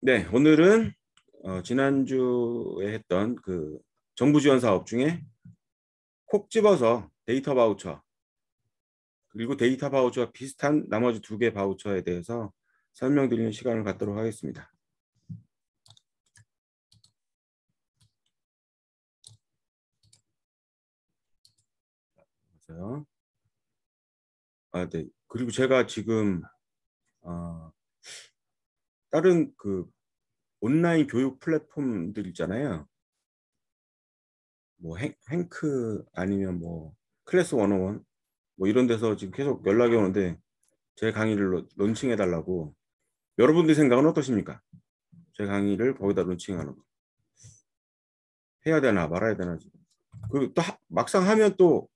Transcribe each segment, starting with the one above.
네, 오늘은 지난주에 했던 그 정부 지원 사업 중에 콕 집어서 데이터 바우처 그리고 데이터 바우처와 비슷한 나머지 두 개 바우처에 대해서 설명드리는 시간을 갖도록 하겠습니다. 그래서 네. 그리고 제가 지금 다른 그 온라인 교육 플랫폼들 있잖아요. 뭐 행크 아니면 뭐 클래스 101 뭐 이런 데서 지금 계속 연락이 오는데 제 강의를 론칭해 달라고. 여러분들 생각은 어떠십니까? 제 강의를 거기다 론칭하는 거 해야 되나 말아야 되나 지금. 그리고 또 막상 하면 또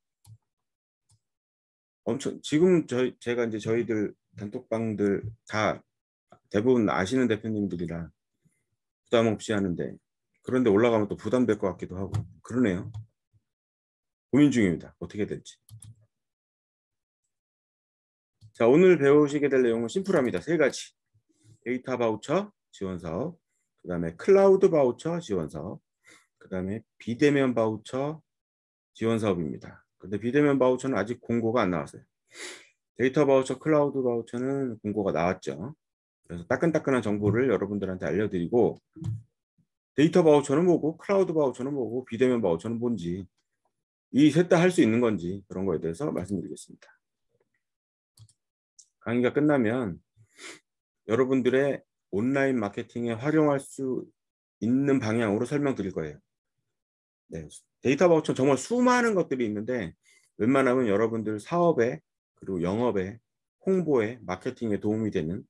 엄청 지금 제가 이제 저희들 단톡방들 다 대부분 아시는 대표님들이라 부담 없이 하는데 그런데 올라가면 또 부담될 것 같기도 하고 그러네요. 고민 중입니다. 어떻게 될지. 자, 오늘 배우시게 될 내용은 심플합니다. 세 가지. 데이터 바우처 지원 사업, 그 다음에 클라우드 바우처 지원 사업, 그 다음에 비대면 바우처 지원 사업입니다. 근데 비대면 바우처는 아직 공고가 안 나왔어요. 데이터 바우처, 클라우드 바우처는 공고가 나왔죠. 그래서 따끈따끈한 정보를 여러분들한테 알려드리고 데이터 바우처는 뭐고 클라우드 바우처는 뭐고 비대면 바우처는 뭔지 이 셋 다 할 수 있는 건지 그런 거에 대해서 말씀드리겠습니다. 강의가 끝나면 여러분들의 온라인 마케팅에 활용할 수 있는 방향으로 설명드릴 거예요. 네, 데이터 바우처 정말 수많은 것들이 있는데 웬만하면 여러분들 사업에 그리고 영업에 홍보에 마케팅에 도움이 되는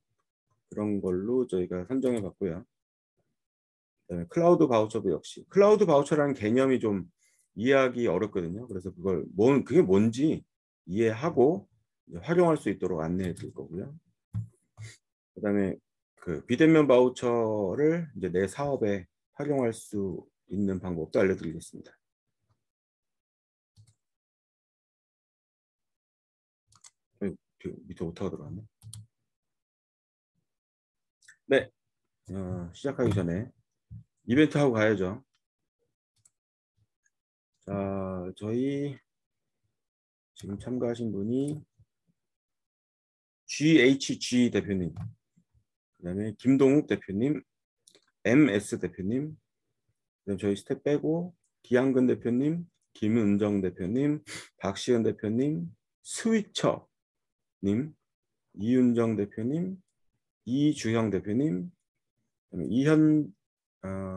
그런 걸로 저희가 선정해 봤고요. 클라우드 바우처도 역시 클라우드 바우처라는 개념이 좀 이해하기 어렵거든요. 그래서 그게 뭔지 이해하고 활용할 수 있도록 안내해 드릴 거고요. 그다음에 그 비대면 바우처를 이제 내 사업에 활용할 수 있는 방법도 알려드리겠습니다. 밑에 오타가 들어왔네. 네, 시작하기 전에 이벤트 하고 가야죠. 자, 저희 지금 참가하신 분이 GHG 대표님, 그 다음에 김동욱 대표님, MS 대표님, 그다음에 저희 스텝 빼고 기한근 대표님, 김은정 대표님, 박시은 대표님, 스위처님, 이윤정 대표님, 이주형 대표님,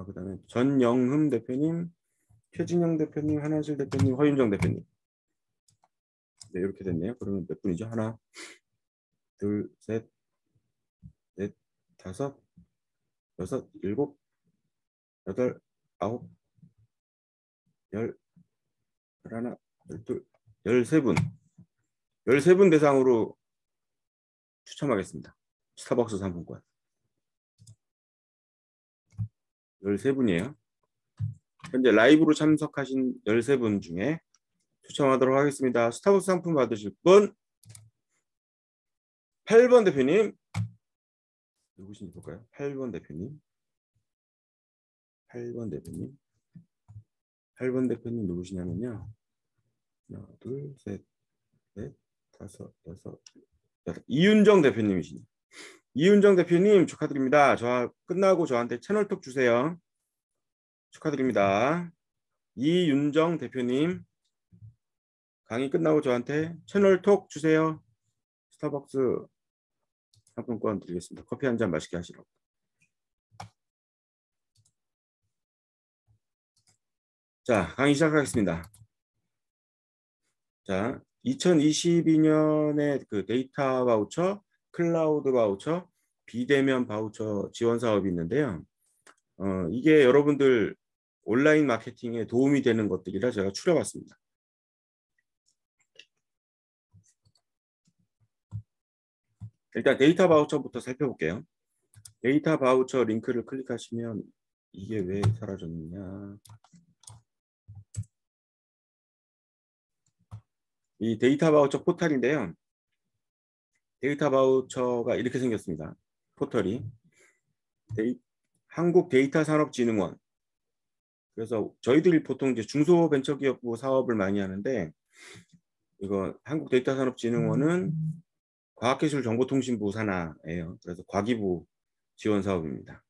그다음에 전영흠 대표님, 최진영 대표님, 한한실 대표님, 허윤정 대표님. 네, 이렇게 됐네요. 그러면 몇 분이죠? 하나, 둘, 셋, 넷, 다섯, 여섯, 일곱, 여덟, 아홉, 열, 열하나, 열둘, 13분. 13분 대상으로 추첨하겠습니다. 스타벅스 상품권. 13분이에요. 현재 라이브로 참석하신 13분 중에 추첨하도록 하겠습니다. 스타벅스 상품 받으실 분 8번 대표님 누구신지 볼까요? 8번 대표님 8번 대표님 8번 대표님 누구시냐면요. 하나, 둘, 셋, 넷, 다섯, 여섯, 여덟. 이윤정 대표님이시네요. 이윤정 대표님 축하드립니다. 끝나고 저한테 채널톡 주세요. 축하드립니다. 이윤정 대표님 강의 끝나고 저한테 채널톡 주세요. 스타벅스 상품권 드리겠습니다. 커피 한 잔 맛있게 하시라고. 자, 강의 시작하겠습니다. 자, 2022년에 그 데이터 바우처, 클라우드 바우처, 비대면 바우처 지원 사업이 있는데요. 이게 여러분들 온라인 마케팅에 도움이 되는 것들이라 제가 추려봤습니다. 일단 데이터 바우처부터 살펴볼게요. 데이터 바우처 링크를 클릭하시면 이게 왜 사라졌느냐. 이 데이터 바우처 포털인데요. 데이터 바우처가 이렇게 생겼습니다. 포털이. 한국데이터산업진흥원. 그래서 저희들이 보통 이제 중소벤처기업부 사업을 많이 하는데, 이거 한국데이터산업진흥원은 과학기술정보통신부 산하예요. 그래서 과기부 지원 사업입니다.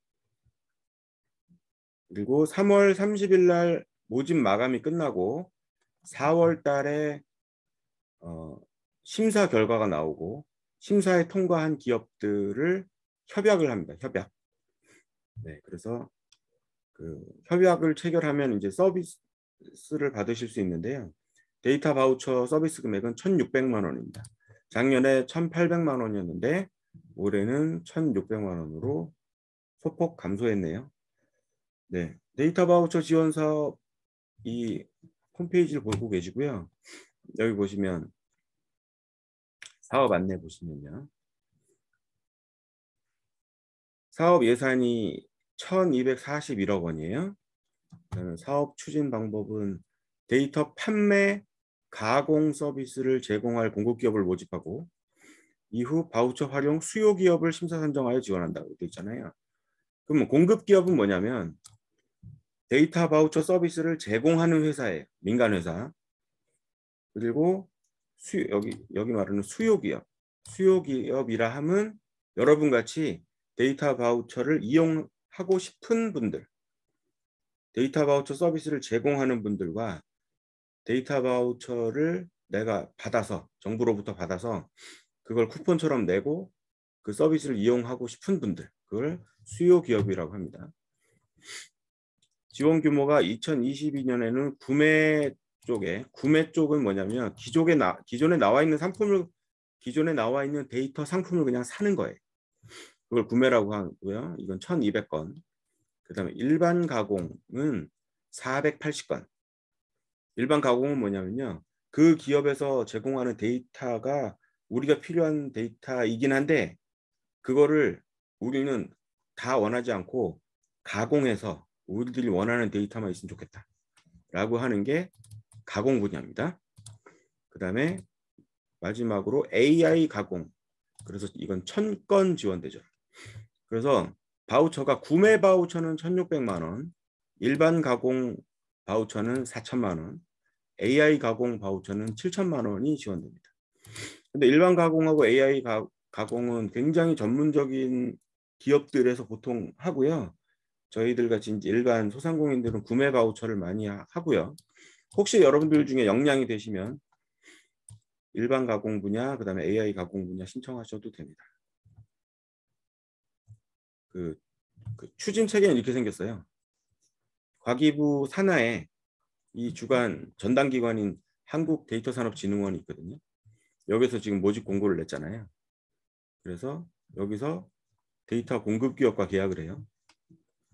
그리고 3월 30일 날 모집 마감이 끝나고 4월 달에 심사 결과가 나오고 심사에 통과한 기업들을 협약을 합니다. 협약. 네, 그래서 그 협약을 체결하면 이제 서비스를 받으실 수 있는데요. 데이터 바우처 서비스 금액은 1,600만 원입니다. 작년에 1,800만 원이었는데 올해는 1,600만 원으로 소폭 감소했네요. 네, 데이터 바우처 지원 사업 이 홈페이지를 보고 계시고요. 여기 보시면 사업 안내 보시면요. 사업 예산이 1,241억 원이에요. 사업 추진 방법은 데이터 판매, 가공 서비스를 제공할 공급기업을 모집하고 이후 바우처 활용 수요 기업을 심사 선정하여 지원한다고 되어 있잖아요. 그러면 공급기업은 뭐냐면 데이터 바우처 서비스를 제공하는 회사예요. 민간 회사. 그리고 여기 말하는 수요 기업. 수요 기업이라 함은 여러분 같이 데이터 바우처를 이용하고 싶은 분들, 데이터 바우처 서비스를 제공하는 분들과 데이터 바우처를 내가 받아서 정부로부터 받아서 그걸 쿠폰처럼 내고 그 서비스를 이용하고 싶은 분들, 그걸 수요 기업이라고 합니다. 지원 규모가 2022년에는 구매 쪽은 뭐냐면 기존에 나와 있는 상품을 기존에 나와 있는 데이터 상품을 그냥 사는 거예요. 그걸 구매라고 하고요. 이건 1,200건. 그다음에 일반 가공은 480건. 일반 가공은 뭐냐면요. 그 기업에서 제공하는 데이터가 우리가 필요한 데이터이긴 한데 그거를 우리는 다 원하지 않고 가공해서 우리들이 원하는 데이터만 있으면 좋겠다 라고 하는 게 가공 분야입니다. 그 다음에 마지막으로 AI 가공. 그래서 이건 1,000건 지원되죠. 그래서 바우처가 구매 바우처는 1,600만 원, 일반 가공 바우처는 4,000만 원, AI 가공 바우처는 7,000만 원이 지원됩니다. 근데 일반 가공하고 AI 가공은 굉장히 전문적인 기업들에서 보통 하고요. 저희들 같이 일반 소상공인들은 구매 바우처를 많이 하고요. 혹시 여러분들 중에 역량이 되시면 일반 가공 분야, 그다음에 AI 가공 분야 신청하셔도 됩니다. 그 추진 체계는 이렇게 생겼어요. 과기부 산하에 이 주관 전담 기관인 한국데이터산업진흥원이 있거든요. 여기서 지금 모집 공고를 냈잖아요. 그래서 여기서 데이터 공급 기업과 계약을 해요.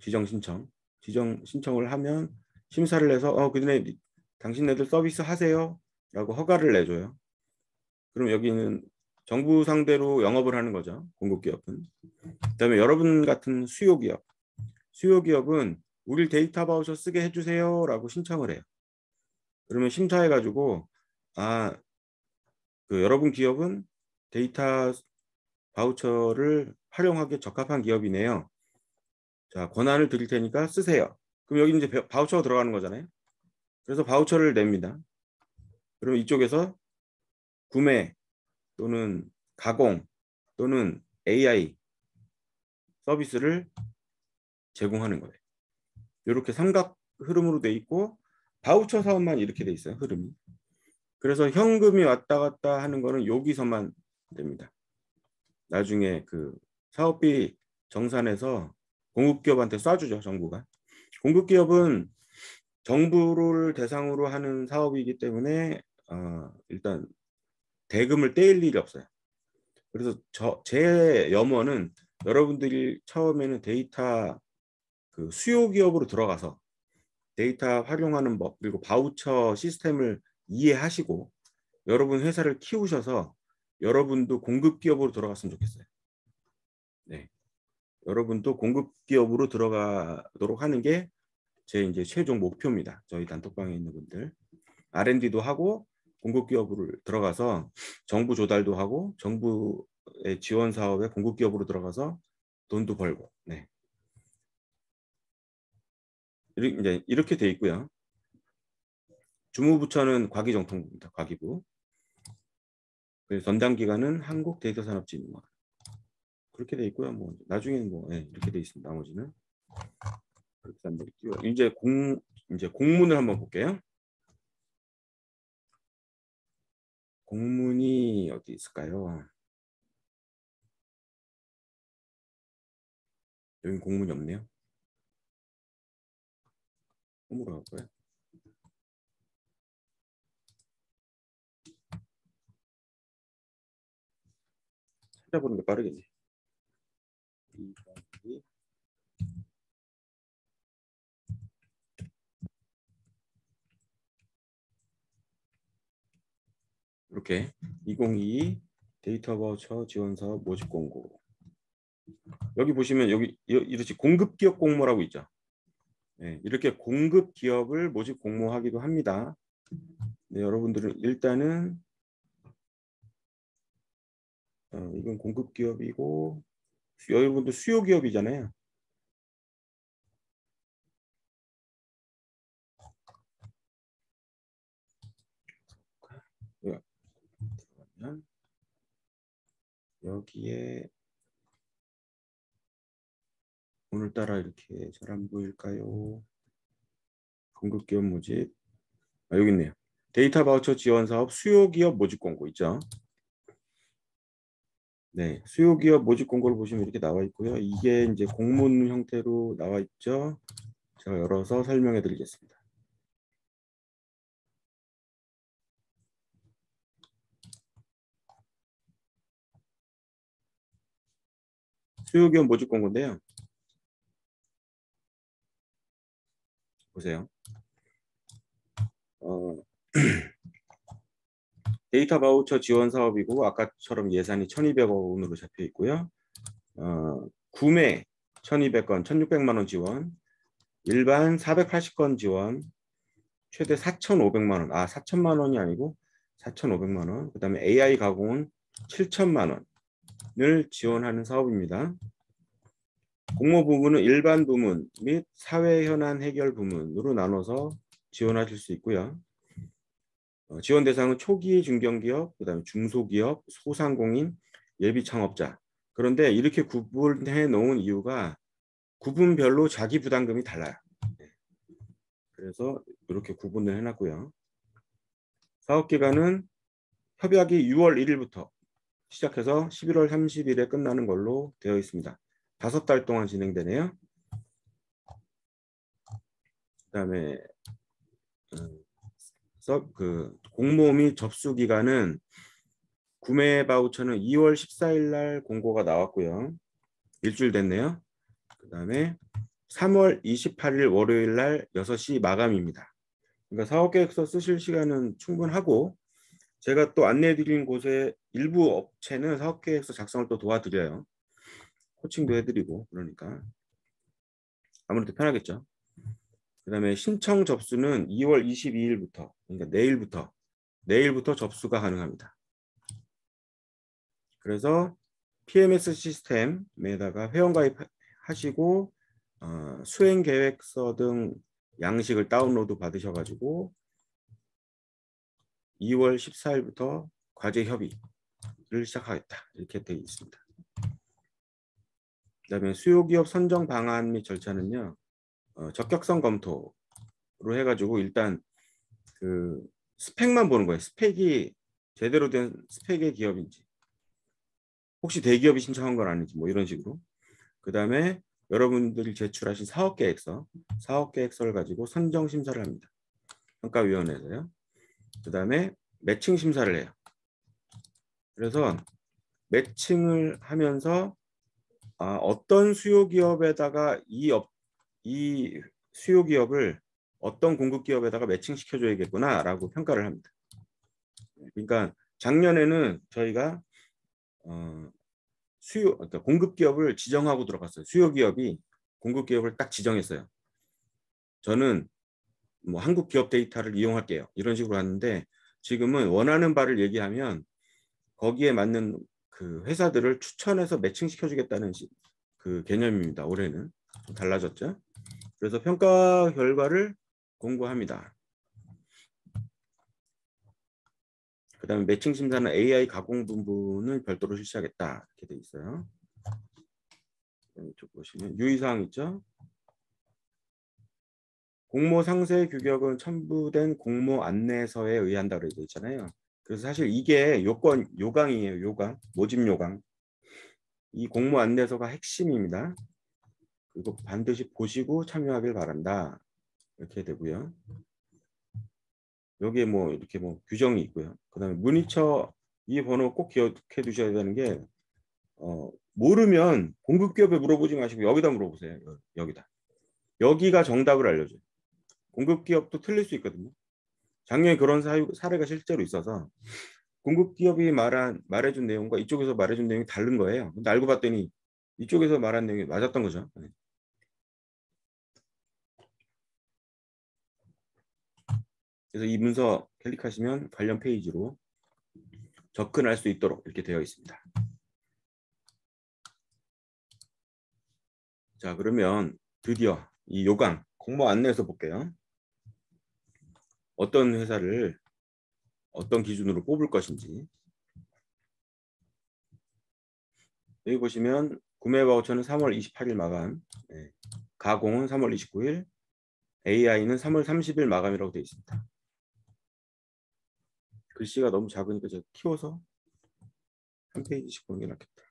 지정 신청을 하면 심사를 해서 그네 당신네들 서비스 하세요 라고 허가를 내줘요. 그럼 여기는 정부 상대로 영업을 하는 거죠. 공급기업은. 그다음에 여러분 같은 수요기업은 우리 데이터 바우처 쓰게 해주세요 라고 신청을 해요. 그러면 심사해가지고 여러분 기업은 데이터 바우처를 활용하기에 적합한 기업이네요. 자, 권한을 드릴 테니까 쓰세요. 그럼 여기 이제 바우처가 들어가는 거잖아요. 그래서 바우처를 냅니다. 그러면 이쪽에서 구매 또는 가공 또는 AI 서비스를 제공하는 거예요. 이렇게 삼각 흐름으로 돼 있고 바우처 사업만 이렇게 돼 있어요. 흐름이. 그래서 현금이 왔다 갔다 하는 거는 여기서만 됩니다. 나중에 그 사업비 정산해서 공급기업한테 쏴주죠. 정부가. 공급기업은 정부를 대상으로 하는 사업이기 때문에 일단 대금을 떼일 일이 없어요. 그래서 제 염원은 여러분들이 처음에는 데이터 그 수요 기업으로 들어가서 데이터 활용하는 법 그리고 바우처 시스템을 이해하시고 여러분 회사를 키우셔서 여러분도 공급 기업으로 들어갔으면 좋겠어요. 네, 여러분도 공급 기업으로 들어가도록 하는 게 제 이제 최종 목표입니다. 저희 단톡방에 있는 분들 R&D도 하고 공급 기업으로 들어가서 정부 조달도 하고 정부의 지원 사업에 공급 기업으로 들어가서 돈도 벌고. 네. 이제 이렇게 돼 있고요. 주무부처는 과기정통부입니다. 과기부. 그래서 전담기관은 한국데이터산업진흥원. 그렇게 돼 있고요. 뭐 나중에는 뭐 이렇게 돼 있습니다. 나머지는 그렇게 안 돼 있고요. 이제 공문을 한번 볼게요. 공문이 어디 있을까요? 여기 공문이 없네요. 홈으로 갈까요? 찾아보는 게 빠르겠네. 이렇게 2022 데이터 바우처 지원 사업 모집 공고. 여기 보시면 여기 이렇게 공급 기업 공모라고 있죠. 네, 이렇게 공급 기업을 모집 공모하기도 합니다. 네, 여러분들은 일단은 이건 공급 기업이고 여러분들 수요 기업이잖아요. 들어가면 여기에 오늘따라 이렇게 잘 안 보일까요? 공급 기업 모집. 여기 있네요. 데이터 바우처 지원 사업 수요 기업 모집 공고 있죠. 네, 수요 기업 모집 공고를 보시면 이렇게 나와 있고요. 이게 이제 공문 형태로 나와 있죠. 제가 열어서 설명해 드리겠습니다. 수요 기업 모집 공고인데요. 보세요. 데이터 바우처 지원 사업이고 아까처럼 예산이 1,200억 원으로 잡혀 있고요. 구매 1,200건, 1,600만 원 지원, 일반 480건 지원, 최대 4,500만 원. 4천만 원이 아니고 4,500만 원. 그다음에 AI 가공은 7천만 원을 지원하는 사업입니다. 공모 부문은 일반 부문 및 사회 현안 해결 부문으로 나눠서 지원하실 수 있고요. 지원 대상은 초기 중견기업, 그다음에 중소기업, 소상공인, 예비 창업자. 그런데 이렇게 구분해 놓은 이유가 구분별로 자기 부담금이 달라요. 그래서 이렇게 구분을 해놨고요. 사업기간은 협약이 6월 1일부터 시작해서 11월 30일에 끝나는 걸로 되어 있습니다. 5달 동안 진행되네요. 그다음에 공모 및 접수 기간은 구매 바우처는 2월 14일 날 공고가 나왔고요. 일주일 됐네요. 그다음에 3월 28일 월요일 날 6시 마감입니다. 그러니까 사업계획서 쓰실 시간은 충분하고 제가 또 안내해드린 곳에 일부 업체는 사업계획서 작성을 또 도와드려요. 코칭도 해드리고 그러니까 아무래도 편하겠죠. 그 다음에 신청 접수는 2월 22일부터 그러니까 내일부터 접수가 가능합니다. 그래서 PMS 시스템에다가 회원가입하시고 수행계획서 등 양식을 다운로드 받으셔가지고 2월 14일부터 과제 협의를 시작하겠다 이렇게 되어 있습니다. 그다음에 수요기업 선정 방안 및 절차는요 적격성 검토로 해가지고 일단 그 스펙만 보는 거예요. 스펙이 제대로 된 스펙의 기업인지 혹시 대기업이 신청한 건 아닌지 뭐 이런 식으로. 그다음에 여러분들이 제출하신 사업계획서를 가지고 선정 심사를 합니다. 평가위원회에서요. 그다음에 매칭 심사를 해요. 그래서 매칭을 하면서 어떤 수요기업에다가 이 수요기업을 어떤 공급기업에다가 매칭시켜줘야겠구나라고 평가를 합니다. 그러니까 작년에는 저희가 그러니까 공급기업을 지정하고 들어갔어요. 수요기업이 공급기업을 딱 지정했어요. 저는 뭐 한국 기업 데이터를 이용할게요. 이런 식으로 하는데 지금은 원하는 바를 얘기하면 거기에 맞는 그 회사들을 추천해서 매칭시켜주겠다는 그 개념입니다. 올해는 좀 달라졌죠. 그래서 평가 결과를 공고합니다. 그 다음에 매칭 심사는 AI 가공 부분을 별도로 실시하겠다. 이렇게 돼 있어요. 이쪽 보시면 유의사항 있죠. 공모 상세 규격은 첨부된 공모 안내서에 의한다 그래 있잖아요. 그래서 사실 이게 요강이에요. 요강, 모집 요강. 이 공모 안내서가 핵심입니다. 이거 반드시 보시고 참여하길 바란다. 이렇게 되고요. 여기에 뭐 이렇게 뭐 규정이 있고요. 그다음에 문의처 이 번호 꼭 기억해 두셔야 되는 게 모르면 공급 기업에 물어보지 마시고 여기다 물어보세요. 여기다. 여기가 정답을 알려줘요. 공급 기업도 틀릴 수 있거든요. 작년에 그런 사례가 실제로 있어서 공급 기업이 말해준 내용과 이쪽에서 말해준 내용이 다른 거예요. 근데 알고 봤더니 이쪽에서 말한 내용이 맞았던 거죠. 그래서 이 문서 클릭하시면 관련 페이지로 접근할 수 있도록 이렇게 되어 있습니다. 자, 그러면 드디어 이 요강 공모 안내에서 볼게요. 어떤 회사를 어떤 기준으로 뽑을 것인지. 여기 보시면 구매 바우처는 3월 28일 마감, 가공은 3월 29일, AI는 3월 30일 마감이라고 되어 있습니다. 글씨가 너무 작으니까 제가 키워서 한 페이지씩 보는 게 낫겠다.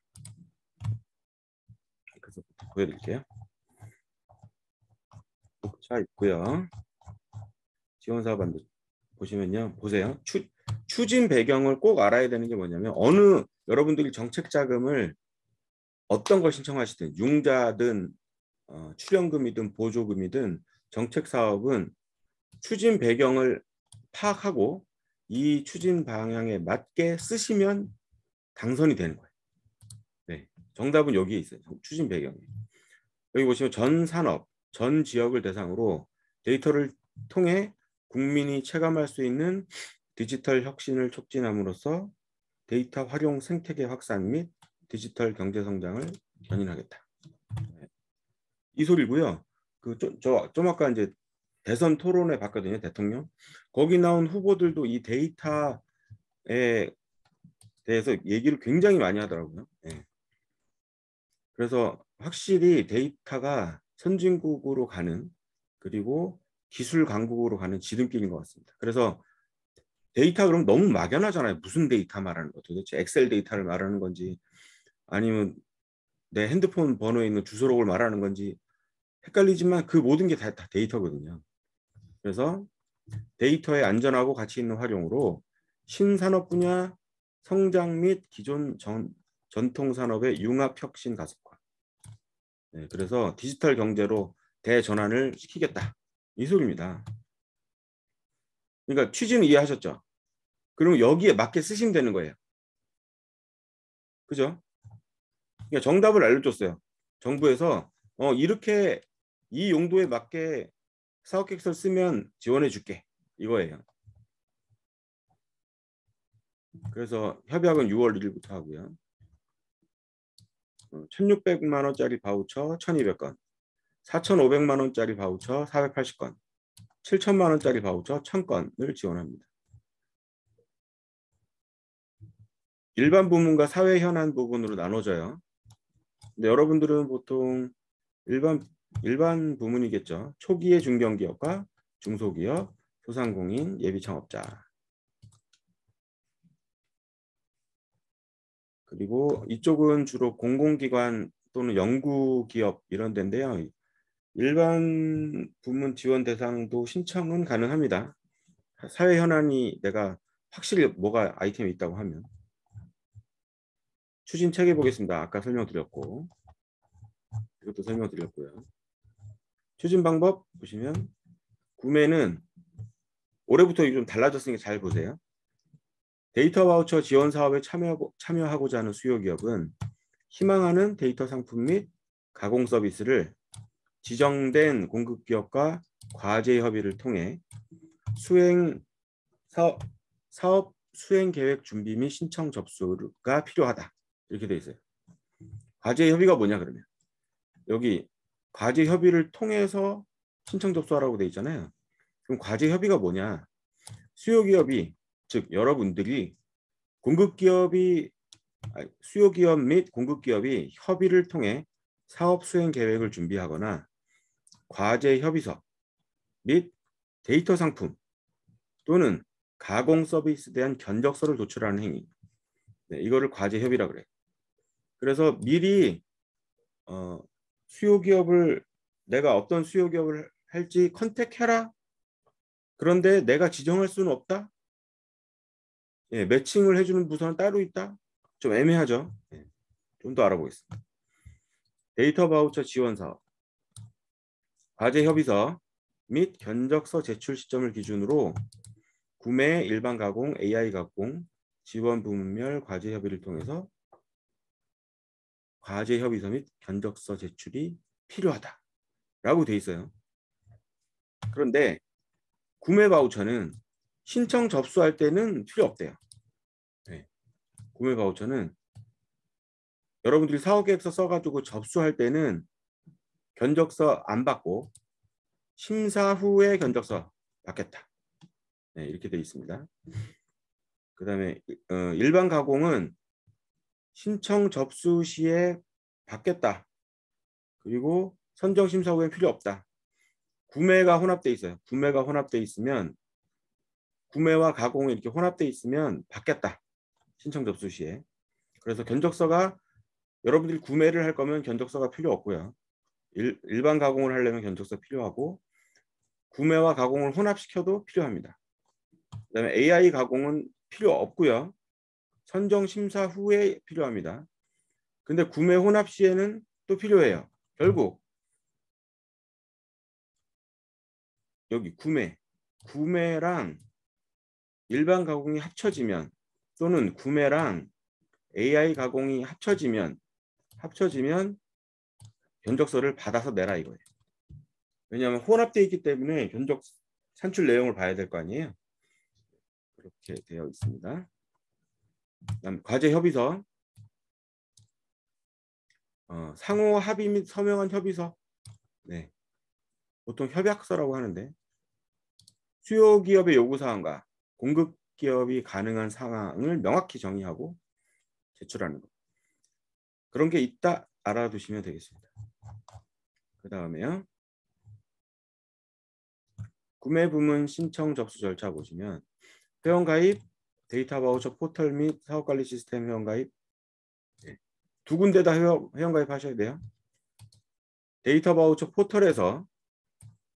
그래서 보여드릴게요. 복차 있고요. 지원사업안도 보시면요. 보세요. 추진 배경을 꼭 알아야 되는 게 뭐냐면 여러분들이 정책 자금을 어떤 걸 신청하시든 융자든 출연금이든 보조금이든 정책 사업은 추진 배경을 파악하고 이 추진 방향에 맞게 쓰시면 당선이 되는 거예요. 네, 정답은 여기에 있어요. 추진 배경에. 여기 보시면 전 산업, 전 지역을 대상으로 데이터를 통해 국민이 체감할 수 있는 디지털 혁신을 促진함으로써 데이터 활용 생태계 확산 및 디지털 경제 성장을 견인하겠다. 이 소리고요. 좀 아까 이제 대선 토론회 봤거든요. 대통령. 거기 나온 후보들도 이 데이터에 대해서 얘기를 굉장히 많이 하더라고요. 네. 그래서 확실히 데이터가 선진국으로 가는 그리고 기술 강국으로 가는 지름길인 것 같습니다. 그래서 데이터 그럼 너무 막연하잖아요. 무슨 데이터 말하는 거 도대체 엑셀 데이터를 말하는 건지 아니면 내 핸드폰 번호에 있는 주소록을 말하는 건지 헷갈리지만 그 모든 게 다 데이터거든요. 그래서 데이터의 안전하고 가치 있는 활용으로 신산업 분야 성장 및 기존 전통 산업의 융합 혁신 가속화. 네, 그래서 디지털 경제로 대전환을 시키겠다. 이 소리입니다. 그러니까 취지는 이해하셨죠? 그러면 여기에 맞게 쓰시면 되는 거예요. 그죠? 그러니까 정답을 알려줬어요. 정부에서 이렇게 이 용도에 맞게 사업계획서를 쓰면 지원해 줄게. 이거예요. 그래서 협약은 6월 1일부터 하고요. 1,600만 원짜리 바우처 1,200건, 4,500만 원짜리 바우처 480건, 7,000만 원짜리 바우처 1,000건을 지원합니다. 일반 부문과 사회 현안 부분으로 나눠져요. 근데 여러분들은 보통 일반 부문이겠죠. 초기의 중견기업과 중소기업, 소상공인, 예비창업자. 그리고 이쪽은 주로 공공기관 또는 연구기업 이런 데인데요. 일반 부문 지원 대상도 신청은 가능합니다. 사회 현안이 내가 확실히 뭐가 아이템이 있다고 하면. 추진 체계 보겠습니다. 아까 설명드렸고 이것도 설명드렸고요. 추진 방법 보시면 구매는 올해부터 좀 달라졌으니까 잘 보세요. 데이터 바우처 지원 사업에 참여하고자 하는 수요 기업은 희망하는 데이터 상품 및 가공 서비스를 지정된 공급 기업과 과제 협의를 통해 사업 수행 계획 준비 및 신청 접수가 필요하다. 이렇게 되어 있어요. 과제 협의가 뭐냐 그러면 여기 과제 협의를 통해서 신청 접수하라고 돼 있잖아요. 그럼 과제 협의가 뭐냐? 수요 기업이, 즉 여러분들이 수요 기업 및 공급 기업이 협의를 통해 사업 수행 계획을 준비하거나 과제 협의서 및 데이터 상품 또는 가공 서비스에 대한 견적서를 도출하는 행위. 네, 이거를 과제 협의라 그래. 그래서 미리 수요 기업을, 내가 어떤 수요 기업을 할지 컨택해라. 그런데 내가 지정할 수는 없다. 예, 매칭을 해주는 부서는 따로 있다. 좀 애매하죠. 예, 좀 더 알아보겠습니다. 데이터 바우처 지원 사업, 과제 협의서 및 견적서 제출 시점을 기준으로 구매, 일반 가공, AI 가공, 지원 부문별 과제 협의를 통해서 과제 협의서 및 견적서 제출이 필요하다라고 돼 있어요. 그런데 구매 바우처는 신청 접수할 때는 필요 없대요. 네. 구매 바우처는 여러분들이 사업계획서 써가지고 접수할 때는 견적서 안 받고 심사 후에 견적서 받겠다. 네, 이렇게 되어 있습니다. 그 다음에 일반 가공은 신청 접수 시에 받겠다. 그리고 선정 심사 후에 필요 없다. 구매가 혼합돼 있어요. 구매가 혼합돼 있으면, 구매와 가공이 이렇게 혼합돼 있으면 받겠다. 신청 접수 시에. 그래서 견적서가, 여러분들이 구매를 할 거면 견적서가 필요 없고요. 일반 가공을 하려면 견적서 필요하고, 구매와 가공을 혼합시켜도 필요합니다. 그다음에 AI 가공은 필요 없고요. 선정 심사 후에 필요합니다. 근데 구매 혼합 시에는 또 필요해요. 결국 여기 구매랑 일반 가공이 합쳐지면, 또는 구매랑 AI 가공이 합쳐지면 견적서를 받아서 내라 이거예요. 왜냐하면 혼합되어 있기 때문에 견적 산출 내용을 봐야 될 거 아니에요. 그렇게 되어 있습니다. 그다음 과제 협의서, 상호 합의 및 서명한 협의서. 네, 보통 협약서라고 하는데, 수요 기업의 요구 사항과 공급 기업이 가능한 상황을 명확히 정의하고 제출하는 것. 그런 게 있다 알아두시면 되겠습니다. 그 다음에요. 구매 부문 신청 접수 절차 보시면 회원가입, 데이터 바우처 포털 및 사업관리 시스템 회원가입, 네. 두 군데 다 회원가입 하셔야 돼요. 데이터 바우처 포털에서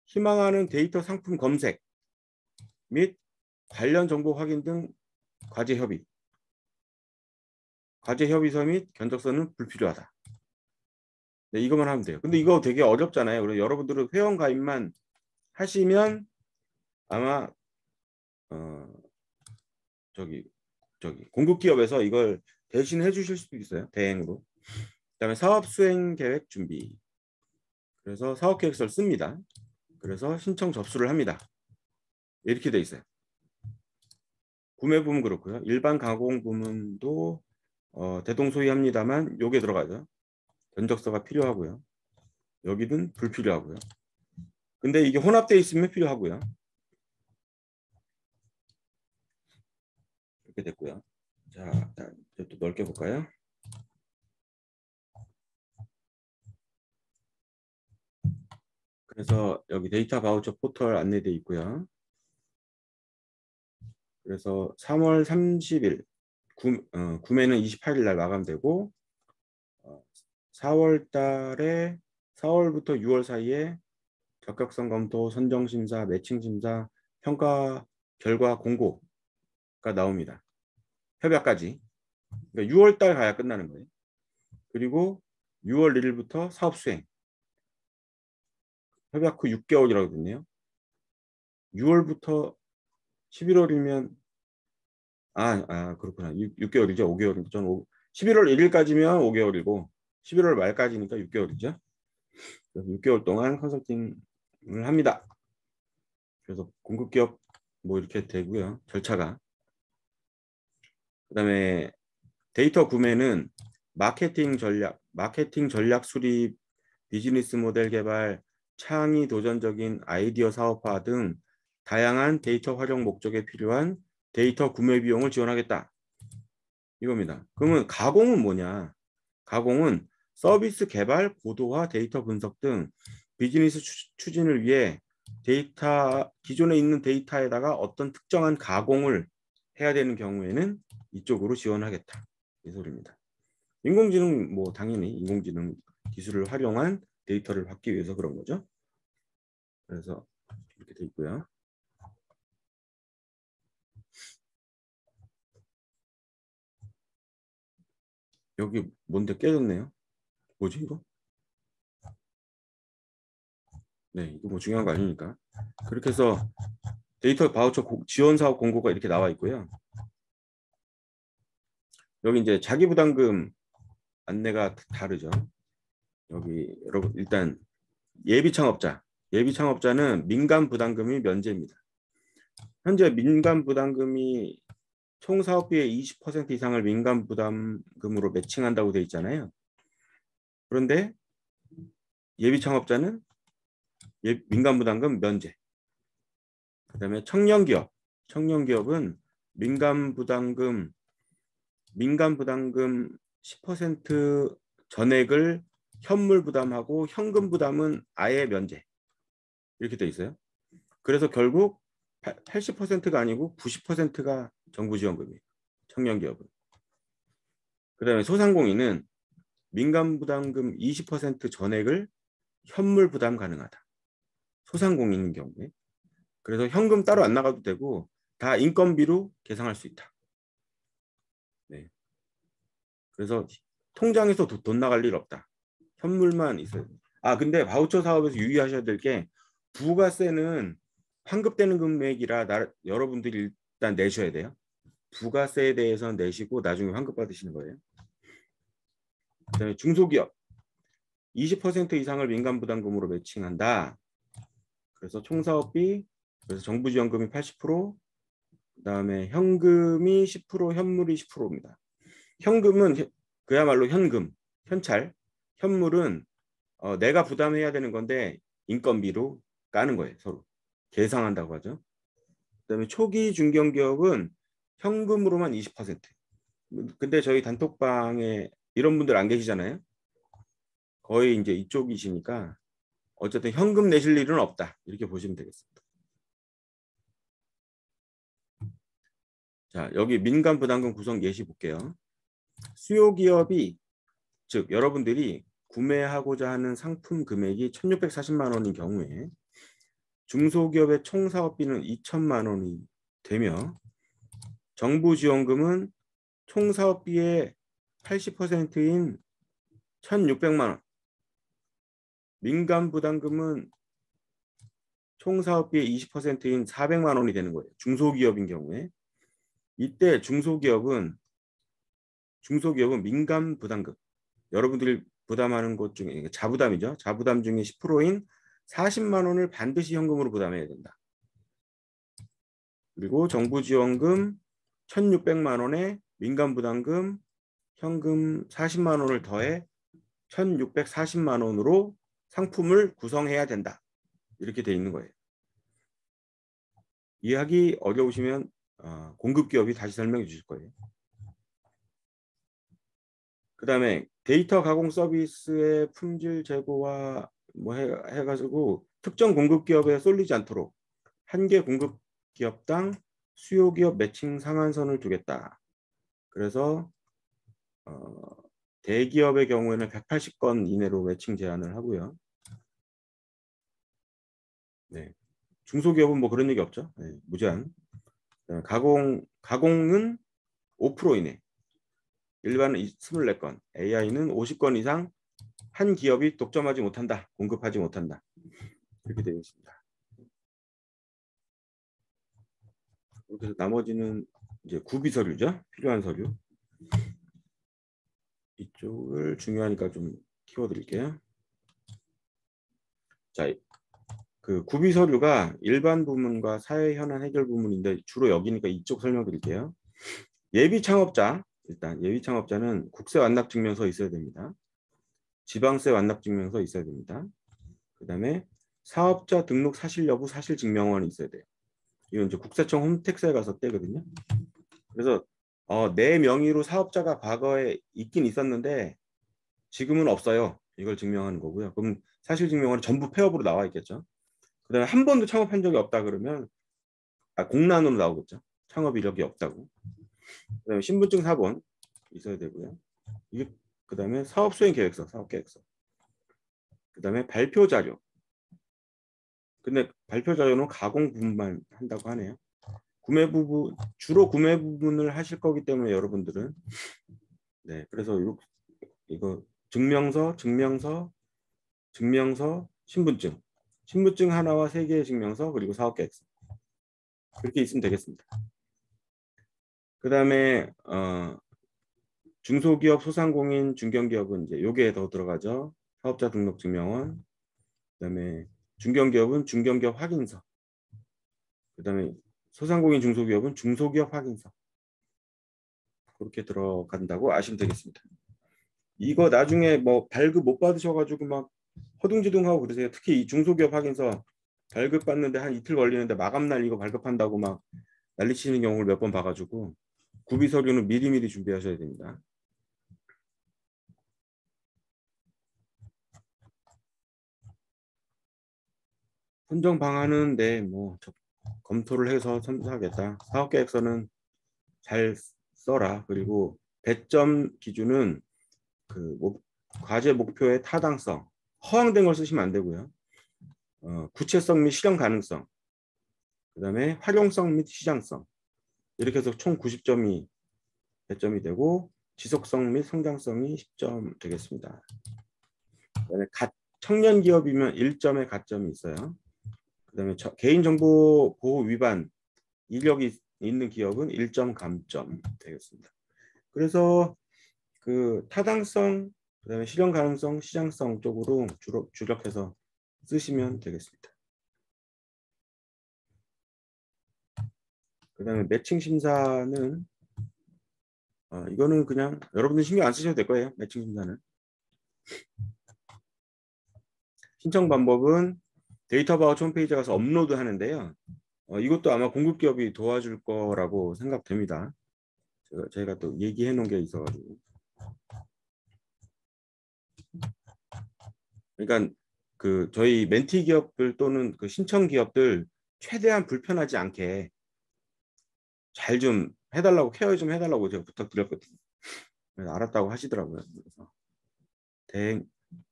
희망하는 데이터 상품 검색 및 관련 정보 확인 등 과제 협의, 과제 협의서 및 견적서는 불필요하다. 네, 이것만 하면 돼요. 근데 이거 되게 어렵잖아요. 그래서 여러분들은 회원가입만 하시면 아마 저기 공급기업에서 이걸 대신 해주실 수도 있어요. 대행으로. 그다음에 사업 수행 계획 준비. 그래서 사업 계획서를 씁니다. 그래서 신청 접수를 합니다. 이렇게 돼 있어요. 구매 부문 그렇고요. 일반 가공 부문도 대동소이합니다만 요게 들어가죠. 견적서가 필요하고요. 여기는 불필요하고요. 근데 이게 혼합되어 있으면 필요하고요. 이렇게 됐고요. 자, 또 넓게 볼까요? 그래서 여기 데이터 바우처 포털 안내되어 있고요. 그래서 3월 30일 구매는 28일 날 마감되고 4월 달에 4월부터 6월 사이에 적격성 검토, 선정 심사, 매칭 심사, 평가 결과 공고가 나옵니다. 협약까지. 그러니까 6월 달 가야 끝나는 거예요. 그리고 6월 1일부터 사업 수행. 협약 후 6개월이라고 됐네요. 6월부터 11월이면 그렇구나. 6개월이죠. 5개월이죠. 전 11월 1일까지면 5개월이고 11월 말까지니까 6개월이죠. 그래서 6개월 동안 컨설팅을 합니다. 그래서 공급기업 뭐 이렇게 되고요. 절차가. 그다음에 데이터 구매는 마케팅 전략 수립, 비즈니스 모델 개발, 창의 도전적인 아이디어 사업화 등 다양한 데이터 활용 목적에 필요한 데이터 구매 비용을 지원하겠다. 이겁니다. 그러면 가공은 뭐냐? 가공은 서비스 개발, 고도화, 데이터 분석 등 비즈니스 추진을 위해 기존에 있는 데이터에다가 어떤 특정한 가공을 해야 되는 경우에는 이쪽으로 지원하겠다. 이 소리입니다. 인공지능 뭐 당연히 인공지능 기술을 활용한 데이터를 받기 위해서 그런 거죠. 그래서 이렇게 돼 있고요. 여기 뭔데 깨졌네요. 뭐지 이거? 네, 이거 뭐 중요한 거 아니니까. 그렇게 해서 데이터 바우처 지원 사업 공고가 이렇게 나와 있고요. 여기 이제 자기 부담금 안내가 다르죠. 여기 여러분 일단 예비 창업자는 민간 부담금이 면제입니다. 현재 민간 부담금이 총 사업비의 20% 이상을 민간 부담금으로 매칭한다고 돼 있잖아요. 그런데 예비 창업자는 민간 부담금 면제. 그다음에 청년기업은 민간 부담금 10% 전액을 현물 부담하고 현금 부담은 아예 면제. 이렇게 돼 있어요. 그래서 결국 80%가 아니고 90%가 정부 지원금이에요. 청년기업은. 그다음에 소상공인은 민간 부담금 20% 전액을 현물 부담 가능하다. 소상공인인 경우에. 그래서 현금 따로 안 나가도 되고 다 인건비로 계상할 수 있다. 네. 그래서 통장에서 돈 나갈 일 없다. 현물만 있어요. 근데 바우처 사업에서 유의하셔야 될 게 부가세는 환급되는 금액이라 여러분들이 일단 내셔야 돼요. 부가세에 대해서는 내시고 나중에 환급 받으시는 거예요. 그다음에 중소기업 20% 이상을 민간 부담금으로 매칭한다. 그래서 총사업비, 그래서 정부 지원금이 80%, 그다음에 현금이 10%, 현물이 10%입니다. 현금은 그야말로 현찰. 현물은 내가 부담해야 되는 건데 인건비로 까는 거예요. 서로 계상한다고 하죠. 그다음에 초기 중견기업은 현금으로만 20%. 근데 저희 단톡방에 이런 분들 안 계시잖아요. 거의 이제 이쪽이시니까 어쨌든 현금 내실 일은 없다. 이렇게 보시면 되겠습니다. 자, 여기 민간 부담금 구성 예시 볼게요. 수요 기업이 즉 여러분들이 구매하고자 하는 상품 금액이 1,640만 원인 경우에 중소기업의 총 사업비는 2천만 원이 되며 정부 지원금은 총 사업비의 80%인 1,600만 원. 민간 부담금은 총 사업비의 20%인 400만 원이 되는 거예요. 중소기업인 경우에. 이때 중소기업은 민간 부담금. 여러분들이 부담하는 것 중에 자부담이죠. 자부담 중에 10%인 40만 원을 반드시 현금으로 부담해야 된다. 그리고 정부 지원금 1,600만 원에 민간 부담금 현금 40만 원을 더해 1,640만 원으로 상품을 구성해야 된다. 이렇게 돼 있는 거예요. 이해하기 어려우시면 공급기업이 다시 설명해 주실 거예요. 그 다음에 데이터 가공 서비스의 품질 제고와 뭐 해가지고 특정 공급기업에 쏠리지 않도록 한 개 공급기업당 수요기업 매칭 상한선을 두겠다. 그래서 대기업의 경우에는 180건 이내로 매칭 제한을 하고요. 네. 중소기업은 뭐 그런 얘기 없죠. 네, 무제한. 가공은 5% 이내. 일반은 24건, AI는 50건 이상 한 기업이 독점하지 못한다, 공급하지 못한다. 이렇게 되어 있습니다. 그래서 나머지는 이제 구비 서류죠. 필요한 서류. 이쪽을 중요하니까 좀 키워드릴게요. 자, 그 구비 서류가 일반 부문과 사회 현안 해결 부문인데 주로 여기니까 이쪽 설명드릴게요. 예비 창업자, 일단 예비 창업자는 국세 완납 증명서 있어야 됩니다. 지방세 완납 증명서 있어야 됩니다. 그다음에 사업자 등록 사실 여부 사실 증명원이 있어야 돼요. 이건 이제 국세청 홈택스에 가서 떼거든요. 그래서 내 명의로 사업자가 과거에 있긴 있었는데 지금은 없어요. 이걸 증명하는 거고요. 그럼 사실 증명원은 전부 폐업으로 나와 있겠죠. 그다음에 한 번도 창업한 적이 없다 그러면 공란으로 나오겠죠. 창업 이력이 없다고. 그다음에 신분증 4번 있어야 되고요. 이게 그다음에 사업 수행 계획서, 사업 계획서. 그다음에 발표 자료. 근데 발표 자료는 가공 부분만 한다고 하네요. 구매 부분 주로 구매 부분을 하실 거기 때문에 여러분들은 네 그래서 이거 증명서, 신분증 하나와 3개의 증명서 그리고 사업 계획서 그렇게 있으면 되겠습니다. 그다음에 중소기업, 소상공인, 중견기업은 이제 요게 더 들어가죠. 사업자 등록 증명원. 그다음에 중견기업은 중견기업 확인서. 그다음에 소상공인, 중소기업은 중소기업 확인서. 그렇게 들어간다고 아시면 되겠습니다. 이거 나중에 뭐 발급 못 받으셔가지고 막 허둥지둥하고 그러세요. 특히 이 중소기업 확인서 발급 받는데 한 이틀 걸리는데 마감날 이거 발급한다고 막 난리치는 경우를 몇 번 봐가지고 구비 서류는 미리미리 준비하셔야 됩니다. 선정 방안은 뭐 검토를 해서 선정하겠다. 사업계획서는 잘 써라. 그리고 배점 기준은 과제 목표의 타당성, 허황된 걸 쓰시면 안 되고요. 구체성 및 실현 가능성, 그다음에 활용성 및 시장성 이렇게 해서 총 90점이 배점이 되고 지속성 및 성장성이 10점 되겠습니다. 그다음에 청년 기업이면 1점의 가점이 있어요. 그다음에 개인정보 보호 위반 이력이 있는 기업은 1점 감점 되겠습니다. 그래서 타당성, 그다음에 실현 가능성, 시장성 쪽으로 주력해서 쓰시면 되겠습니다. 그다음에 매칭 심사는 이거는 그냥 여러분들 신경 안 쓰셔도 될 거예요. 매칭 심사는. 신청 방법은 데이터 바우처 홈페이지에 가서 업로드 하는데요. 이것도 아마 공급기업이 도와줄 거라고 생각됩니다. 제가 또 얘기해 놓은 게 있어가지고. 그러니까 저희 멘티 기업들 또는 신청 기업들 최대한 불편하지 않게 잘 좀 해달라고 케어 좀 해달라고 제가 부탁드렸거든요. 그래서 알았다고 하시더라고요. 그래서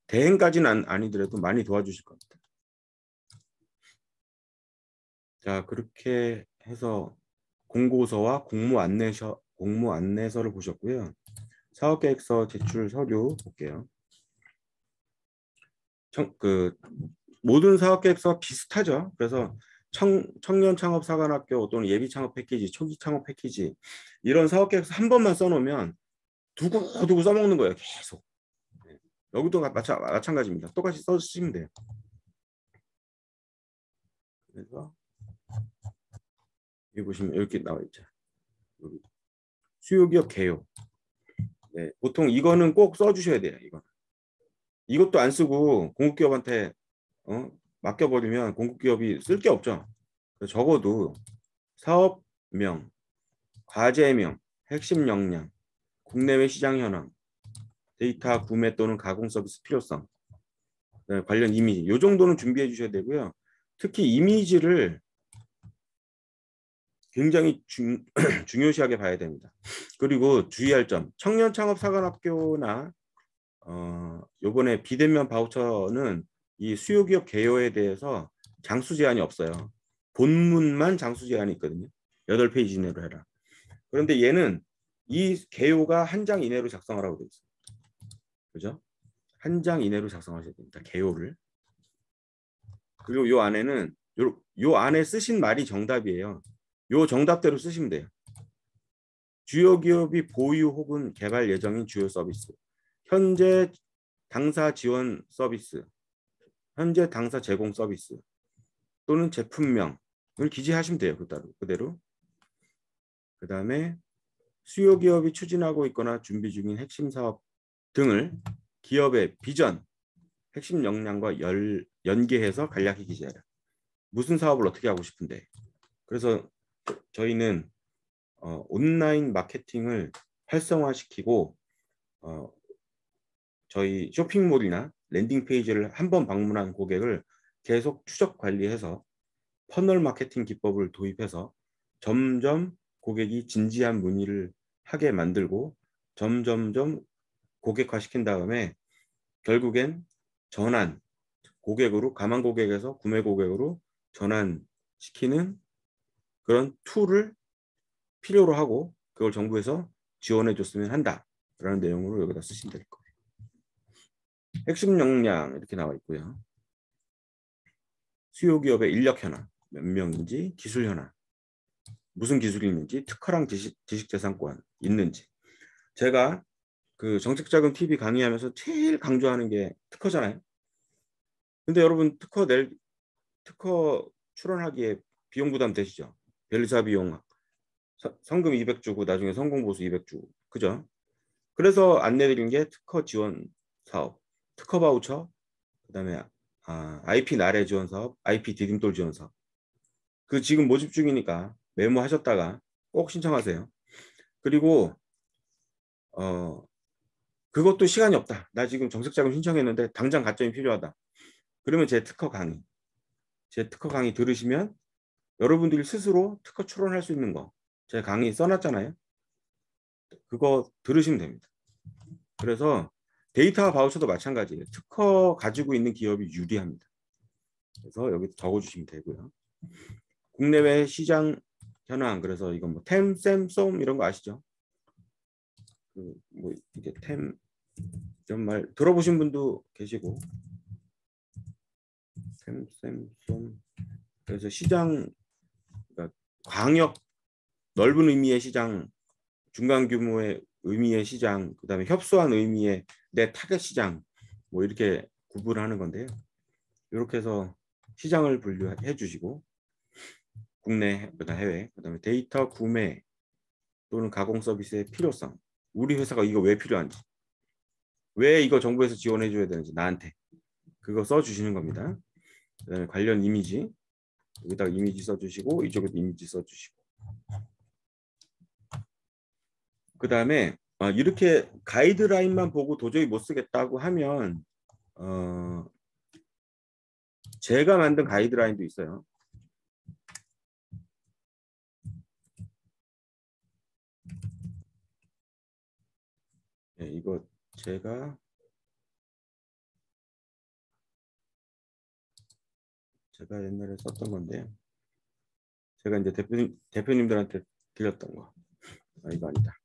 대행까지는 아니더라도 많이 도와주실 겁니다. 자, 그렇게 해서 공고서와 공모 안내서를 보셨고요. 사업계획서 제출 서류 볼게요. 모든 사업계획서가 비슷하죠. 그래서 청년 창업 사관학교 또는 예비 창업 패키지, 초기 창업 패키지 이런 사업계획서 한 번만 써놓으면 두고 써먹는 거예요. 계속. 여기도 마찬가지입니다. 똑같이 써주시면 돼요. 그래서 여기 보시면 이렇게 나와 있죠. 수요기업 개요. 네, 보통 이거는 꼭 써주셔야 돼요. 이것도 안 쓰고 공급기업한테 맡겨버리면 공급기업이 쓸 게 없죠. 적어도 사업명, 과제명, 핵심 역량, 국내외 시장 현황, 데이터 구매 또는 가공 서비스 필요성, 관련 이미지 이 정도는 준비해 주셔야 되고요. 특히 이미지를 굉장히 중요시하게 봐야 됩니다. 그리고 주의할 점, 청년 창업 사관학교나 요번에 비대면 바우처는 이 수요기업 개요에 대해서 장수 제한이 없어요. 본문만 장수 제한이 있거든요. 8페이지 이내로 해라. 그런데 얘는 이 개요가 한 장 이내로 작성하라고 되어 있어요. 그죠? 한 장 이내로 작성하셔야 됩니다. 개요를. 그리고 요 안에는 요 안에 쓰신 말이 정답이에요. 요 정답대로 쓰시면 돼요. 주요 기업이 보유 혹은 개발 예정인 주요 서비스. 현재 당사 지원 서비스. 현재 당사 제공 서비스. 또는 제품명을 기재하시면 돼요. 그대로. 그 다음에 수요 기업이 추진하고 있거나 준비 중인 핵심 사업 등을 기업의 비전, 핵심 역량과 연계해서 간략히 기재해라. 무슨 사업을 어떻게 하고 싶은데. 그래서 저희는 온라인 마케팅을 활성화시키고 저희 쇼핑몰이나 랜딩 페이지를 한번 방문한 고객을 계속 추적 관리해서 퍼널 마케팅 기법을 도입해서 점점 고객이 진지한 문의를 하게 만들고 점점점 고객화시킨 다음에 결국엔 전환 고객으로 가망 고객에서 구매 고객으로 전환시키는 그런 툴을 필요로 하고 그걸 정부에서 지원해 줬으면 한다라는 내용으로 여기다 쓰시면 될 거예요. 핵심 역량 이렇게 나와 있고요. 수요 기업의 인력 현황, 몇 명인지, 기술 현황, 무슨 기술이 있는지, 특허랑 지식재산권 있는지. 제가 그 정책자금 TV 강의하면서 제일 강조하는 게 특허잖아요. 근데 여러분 특허 출원하기에 비용 부담 되시죠? 변리사 비용 성금 200 주고 나중에 성공보수 200 주고 그죠? 그래서 안내드린 게 특허 지원 사업, 특허 바우처, 그다음에 IP 나래 지원 사업, IP 디딤돌 지원 사업. 그 지금 모집 중이니까 메모하셨다가 꼭 신청하세요. 그리고 그것도 시간이 없다. 나 지금 정책자금 신청했는데 당장 가점이 필요하다. 그러면 제 특허 강의 들으시면 여러분들이 스스로 특허 출원할 수 있는 거 제 강의 써놨잖아요. 그거 들으시면 됩니다. 그래서 데이터 바우처도 마찬가지예요. 특허 가지고 있는 기업이 유리합니다. 그래서 여기 적어주시면 되고요. 국내외 시장 현황 그래서 이건 뭐 템, 셈, 쏨 이런 거 아시죠? 뭐 이게 템 이런 말 들어보신 분도 계시고 템, 셈, 쏨 그래서 시장 그러니까 광역 넓은 의미의 시장 중간 규모의 의미의 시장 그다음에 협소한 의미의 내 타겟 시장 뭐 이렇게 구분하는 건데요. 이렇게 해서 시장을 분류해 주시고 국내 그다음 해외 그다음에 데이터 구매 또는 가공 서비스의 필요성 우리 회사가 이거 왜 필요한지 왜 이거 정부에서 지원해 줘야 되는지 나한테 그거 써주시는 겁니다. 그다음에 관련 이미지 여기다가 이미지 써주시고 이쪽에도 이미지 써주시고 그다음에 이렇게 가이드라인만 보고 도저히 못 쓰겠다고 하면 제가 만든 가이드라인도 있어요. 네, 이거 제가 옛날에 썼던 건데요. 제가 이제 대표님들한테 드렸던 거. 이거 아니다.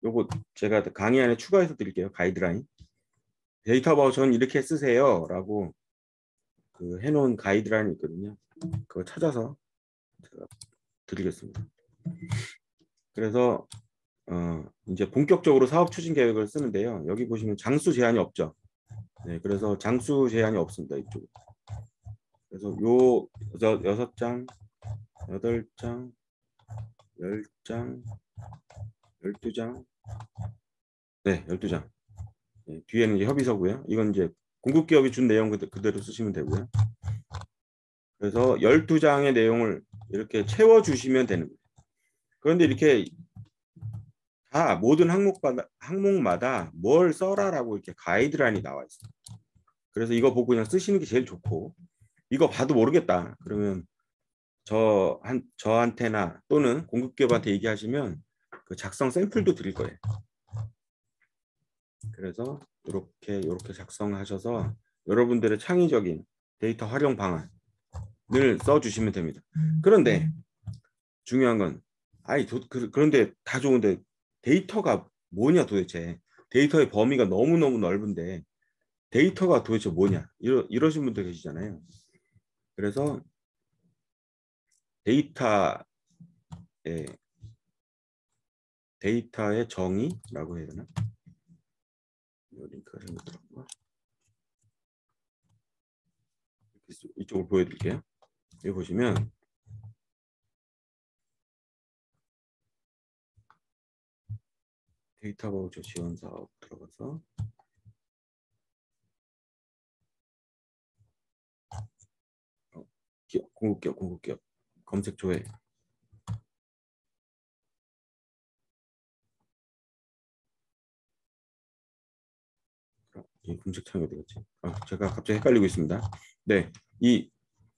요거 제가 강의 안에 추가해서 드릴게요. 가이드라인. 데이터 바우처는 이렇게 쓰세요. 라고 그 해놓은 가이드라인이 있거든요. 그거 찾아서 제가 드리겠습니다. 그래서 이제 본격적으로 사업 추진 계획을 쓰는데요. 여기 보시면 장수 제한이 없죠. 네, 그래서 장수 제한이 없습니다. 이쪽. 그래서 요 6장, 8장, 10장, 12장, 네, 12장. 네, 뒤에는 이제 협의서고요. 이건 이제 공급기업이 준 내용 그대로 쓰시면 되고요. 그래서 12장의 내용을 이렇게 채워주시면 되는 거예요. 그런데 이렇게 다 모든 항목마다 뭘 써라라고 이렇게 가이드라인이 나와 있어요. 그래서 이거 보고 그냥 쓰시는 게 제일 좋고 이거 봐도 모르겠다. 그러면 저한테나 또는 공급기업한테 얘기하시면 그 작성 샘플도 드릴 거예요. 그래서 이렇게 작성하셔서 여러분들의 창의적인 데이터 활용 방안을 써주시면 됩니다. 그런데 중요한 건 그런데 다 좋은데 데이터가 뭐냐 도대체 데이터의 범위가 너무너무 넓은데 데이터가 도대체 뭐냐 이러신 분들 계시잖아요. 그래서 데이터의 정의라고 해야 되나? 링크가 잘못들었고 이쪽을 보여드릴게요. 여기 보시면 데이터 바우처 지원 사업 들어가서 공급기업. 검색 조회. 이 검색창이 어디 갔지? 제가 갑자기 헷갈리고 있습니다. 네, 이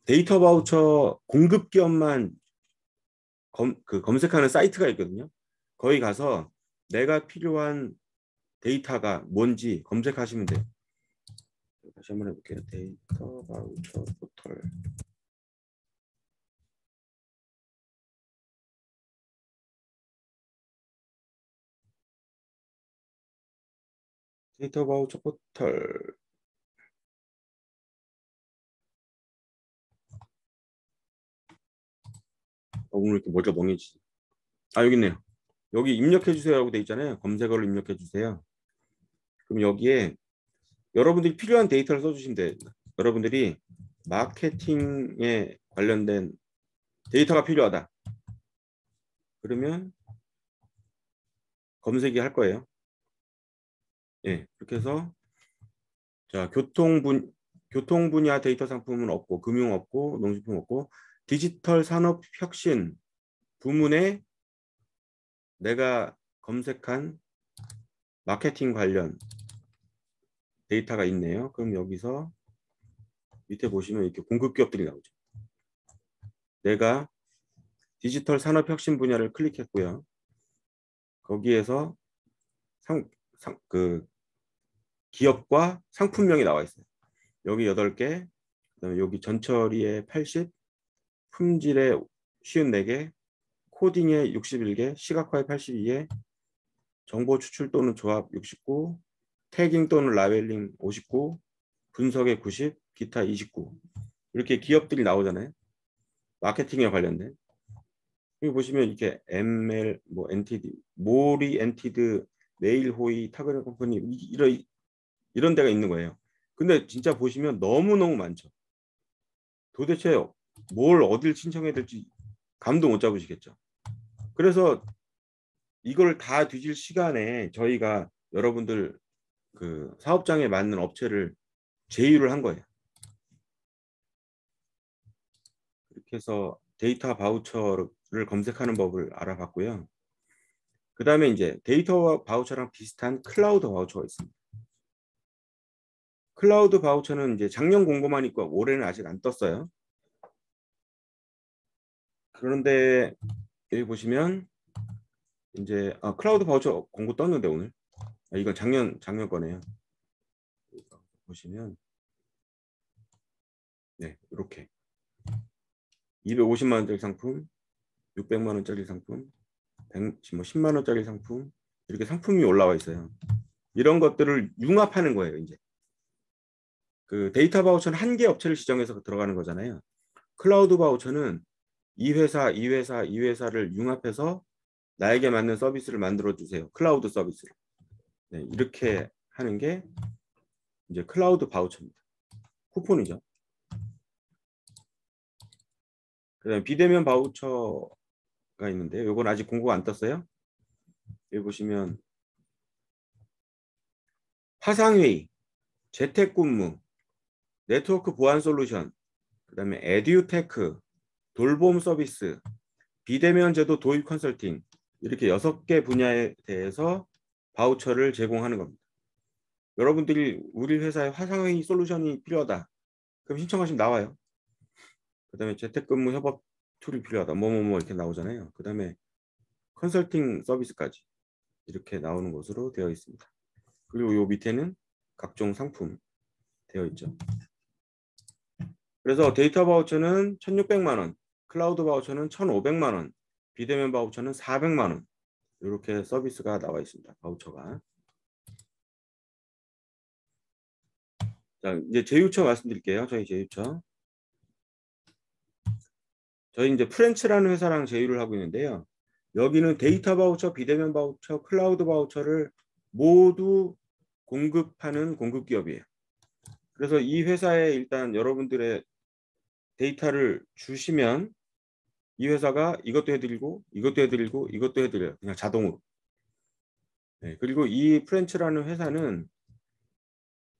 데이터 바우처 공급기업만 검색하는 사이트가 있거든요. 거기 가서 내가 필요한 데이터가 뭔지 검색하시면 돼요. 다시 한번 해볼게요. 데이터 바우처 포털. 데이터 바우처 포털. 오늘 이렇게 머리가 멍해지지. 여기 있네요. 여기 입력해 주세요라고 돼 있잖아요. 검색어를 입력해 주세요. 그럼 여기에 여러분들이 필요한 데이터를 써주시면 돼요. 여러분들이 마케팅에 관련된 데이터가 필요하다. 그러면 검색이 할 거예요. 예, 그렇게 해서 자, 교통 분야 데이터 상품은 없고, 금융 없고, 농식품 없고, 디지털 산업 혁신 부문에 내가 검색한 마케팅 관련 데이터가 있네요. 그럼 여기서 밑에 보시면 이렇게 공급 기업들이 나오죠. 내가 디지털 산업 혁신 분야를 클릭했고요. 거기에서 그 기업과 상품명이 나와 있어요. 여기 8개, 그다음에 여기 전처리에 80, 품질에 54개, 코딩에 61개, 시각화에 82개, 정보 추출 또는 조합 69, 태깅 또는 라벨링 59, 분석에 90, 기타 29. 이렇게 기업들이 나오잖아요. 마케팅에 관련된. 여기 보시면 이렇게 ML, 뭐 NTD, 모리 엔티드, 메일 호이, 타그레 컴퍼니 이런 데가 있는 거예요. 근데 진짜 보시면 너무너무 많죠. 도대체 뭘 어딜 신청해야 될지 감도 못 잡으시겠죠. 그래서 이걸 다 뒤질 시간에 저희가 여러분들 그 사업장에 맞는 업체를 제휴를 한 거예요. 이렇게 해서 데이터 바우처를 검색하는 법을 알아봤고요. 그 다음에 이제 데이터 바우처랑 비슷한 클라우드 바우처가 있습니다. 클라우드 바우처는 이제 작년 공고만 있고 올해는 아직 안 떴어요. 그런데 여기 보시면 이제 클라우드 바우처 공고 떴는데 오늘 이건 작년 거네요. 보시면 네 이렇게 250만 원짜리 상품, 600만 원짜리 상품, 10만 원짜리 상품 이렇게 상품이 올라와 있어요. 이런 것들을 융합하는 거예요. 이제 그 데이터 바우처는 한 개 업체를 지정해서 들어가는 거잖아요. 클라우드 바우처는 이 회사, 이 회사, 이 회사를 융합해서 나에게 맞는 서비스를 만들어 주세요. 클라우드 서비스를. 네, 이렇게 하는 게 이제 클라우드 바우처입니다. 쿠폰이죠. 그다음에 비대면 바우처가 있는데 이건 아직 공고가 안 떴어요. 여기 보시면 화상회의, 재택근무, 네트워크 보안 솔루션, 그다음에 에듀테크, 돌봄 서비스, 비대면 제도 도입 컨설팅 이렇게 6개 분야에 대해서 바우처를 제공하는 겁니다. 여러분들이 우리 회사에 화상회의 솔루션이 필요하다. 그럼 신청하시면 나와요. 그다음에 재택근무 협업 툴이 필요하다. 뭐뭐뭐 이렇게 나오잖아요. 그다음에 컨설팅 서비스까지 이렇게 나오는 것으로 되어 있습니다. 그리고 요 밑에는 각종 상품 되어 있죠. 그래서 데이터 바우처는 1,600만 원, 클라우드 바우처는 1,500만 원, 비대면 바우처는 400만 원. 이렇게 서비스가 나와 있습니다. 바우처가. 자, 이제 제휴처 말씀드릴게요. 저희 제휴처. 저희 이제 프렌치라는 회사랑 제휴를 하고 있는데요. 여기는 데이터 바우처, 비대면 바우처, 클라우드 바우처를 모두 공급하는 공급 기업이에요. 그래서 이 회사에 일단 여러분들의 데이터를 주시면 이 회사가 이것도 해드리고 이것도 해드리고 이것도 해드려요. 그냥 자동으로. 네, 그리고 이 프렌치라는 회사는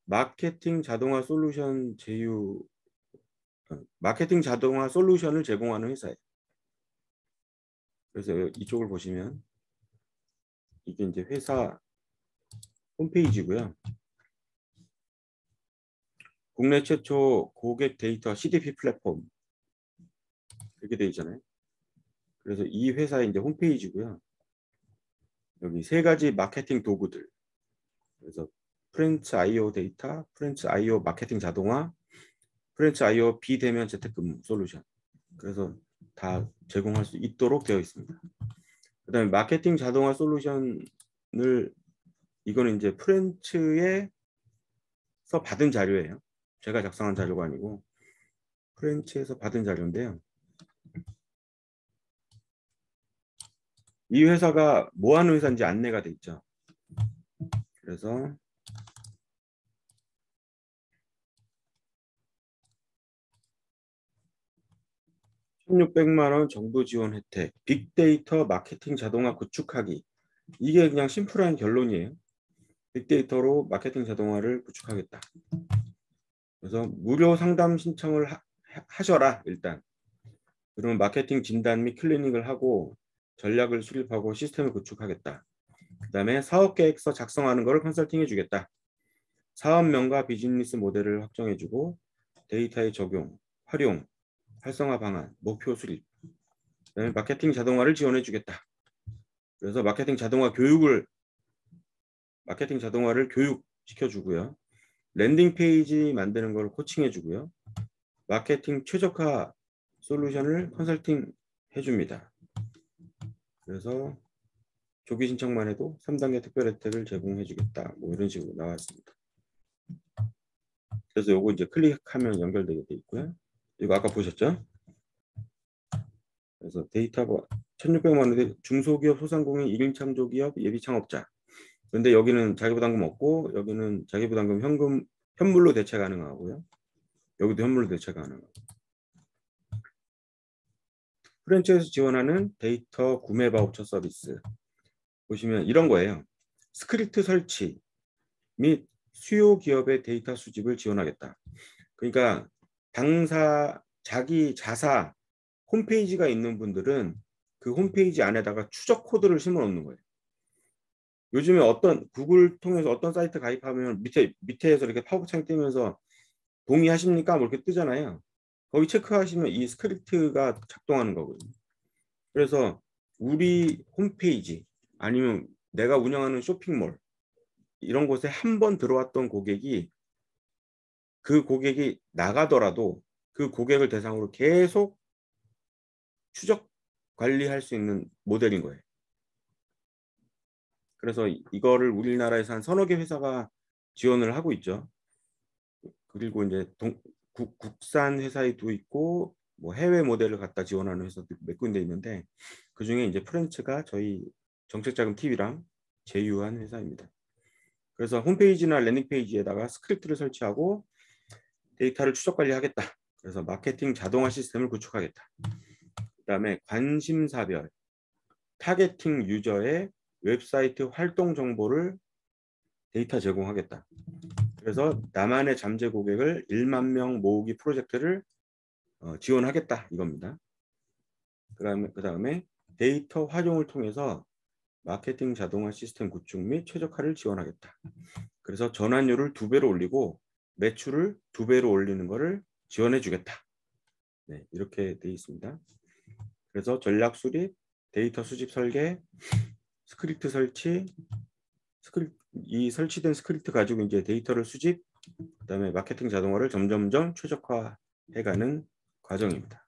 마케팅 자동화 솔루션 제휴 마케팅 자동화 솔루션을 제공하는 회사예요. 그래서 이쪽을 보시면 이게 이제 회사 홈페이지고요. 국내 최초 고객 데이터 CDP 플랫폼 이렇게 되어 있잖아요. 그래서 이 회사의 이제 홈페이지고요. 여기 세 가지 마케팅 도구들. 그래서 프렌치 IO 데이터, 프렌치 IO 마케팅 자동화, 프렌치 IO 비대면 재택근무 솔루션. 그래서 다 제공할 수 있도록 되어 있습니다. 그다음에 마케팅 자동화 솔루션을 이거는 이제 프렌치에서 받은 자료예요. 제가 작성한 자료가 아니고 프렌치에서 받은 자료인데요. 이 회사가 뭐 하는 회사인지 안내가 돼 있죠. 그래서 1,600만 원 정부 지원 혜택, 빅데이터 마케팅 자동화 구축하기. 이게 그냥 심플한 결론이에요. 빅데이터로 마케팅 자동화를 구축하겠다. 그래서 무료 상담 신청을 하셔라 일단. 그러면 마케팅 진단 및 클리닉을 하고 전략을 수립하고 시스템을 구축하겠다. 그 다음에 사업계획서 작성하는 것을 컨설팅 해주겠다. 사업명과 비즈니스 모델을 확정해주고 데이터의 적용, 활용, 활성화 방안, 목표 수립, 그다음에 마케팅 자동화를 지원해주겠다. 그래서 마케팅 자동화를 교육시켜주고요. 랜딩 페이지 만드는 걸 코칭해주고요. 마케팅 최적화 솔루션을 컨설팅 해줍니다. 그래서 조기 신청만 해도 3단계 특별 혜택을 제공해주겠다. 뭐 이런 식으로 나왔습니다. 그래서 요거 이제 클릭하면 연결되게 돼 있고요. 이거 아까 보셨죠? 그래서 데이터 1,600만 원대 중소기업 소상공인 1인 창조기업 예비 창업자. 근데 여기는 자기부담금 없고 여기는 자기부담금 현물로 대체 가능하고요. 여기도 현물로 대체 가능하고. 프랜차이즈 지원하는 데이터 구매 바우처 서비스. 보시면 이런 거예요. 스크립트 설치 및 수요 기업의 데이터 수집을 지원하겠다. 그러니까 당사 자기 자사 홈페이지가 있는 분들은 그 홈페이지 안에다가 추적 코드를 심어 놓는 거예요. 요즘에 어떤 구글 통해서 어떤 사이트 가입하면 밑에서 이렇게 팝업창 뜨면서 동의하십니까? 뭐 이렇게 뜨잖아요. 거기 체크하시면 이 스크립트가 작동하는 거거든요. 그래서 우리 홈페이지 아니면 내가 운영하는 쇼핑몰 이런 곳에 한 번 들어왔던 고객이 그 고객이 나가더라도 그 고객을 대상으로 계속 추적 관리할 수 있는 모델인 거예요. 그래서 이거를 우리나라에서 한 서너 개 회사가 지원을 하고 있죠. 그리고 이제 국산 회사에도 있고 뭐 해외 모델을 갖다 지원하는 회사도 몇 군데 있는데 그중에 이제 프렌치가 저희 정책자금 TV랑 제휴한 회사입니다. 그래서 홈페이지나 랜딩 페이지에다가 스크립트를 설치하고 데이터를 추적 관리하겠다. 그래서 마케팅 자동화 시스템을 구축하겠다. 그다음에 관심사별 타겟팅 유저의 웹사이트 활동 정보를 데이터 제공하겠다. 그래서 나만의 잠재 고객을 1만 명 모으기 프로젝트를 지원하겠다 이겁니다. 그다음에 데이터 활용을 통해서 마케팅 자동화 시스템 구축 및 최적화를 지원하겠다. 그래서 전환율을 2배로 올리고 매출을 2배로 올리는 것을 지원해 주겠다. 네, 이렇게 되어 있습니다. 그래서 전략 수립, 데이터 수집 설계, 스크립트 설치, 이 설치된 스크립트 가지고 이제 데이터를 수집, 그다음에 마케팅 자동화를 점점점 최적화해가는 과정입니다.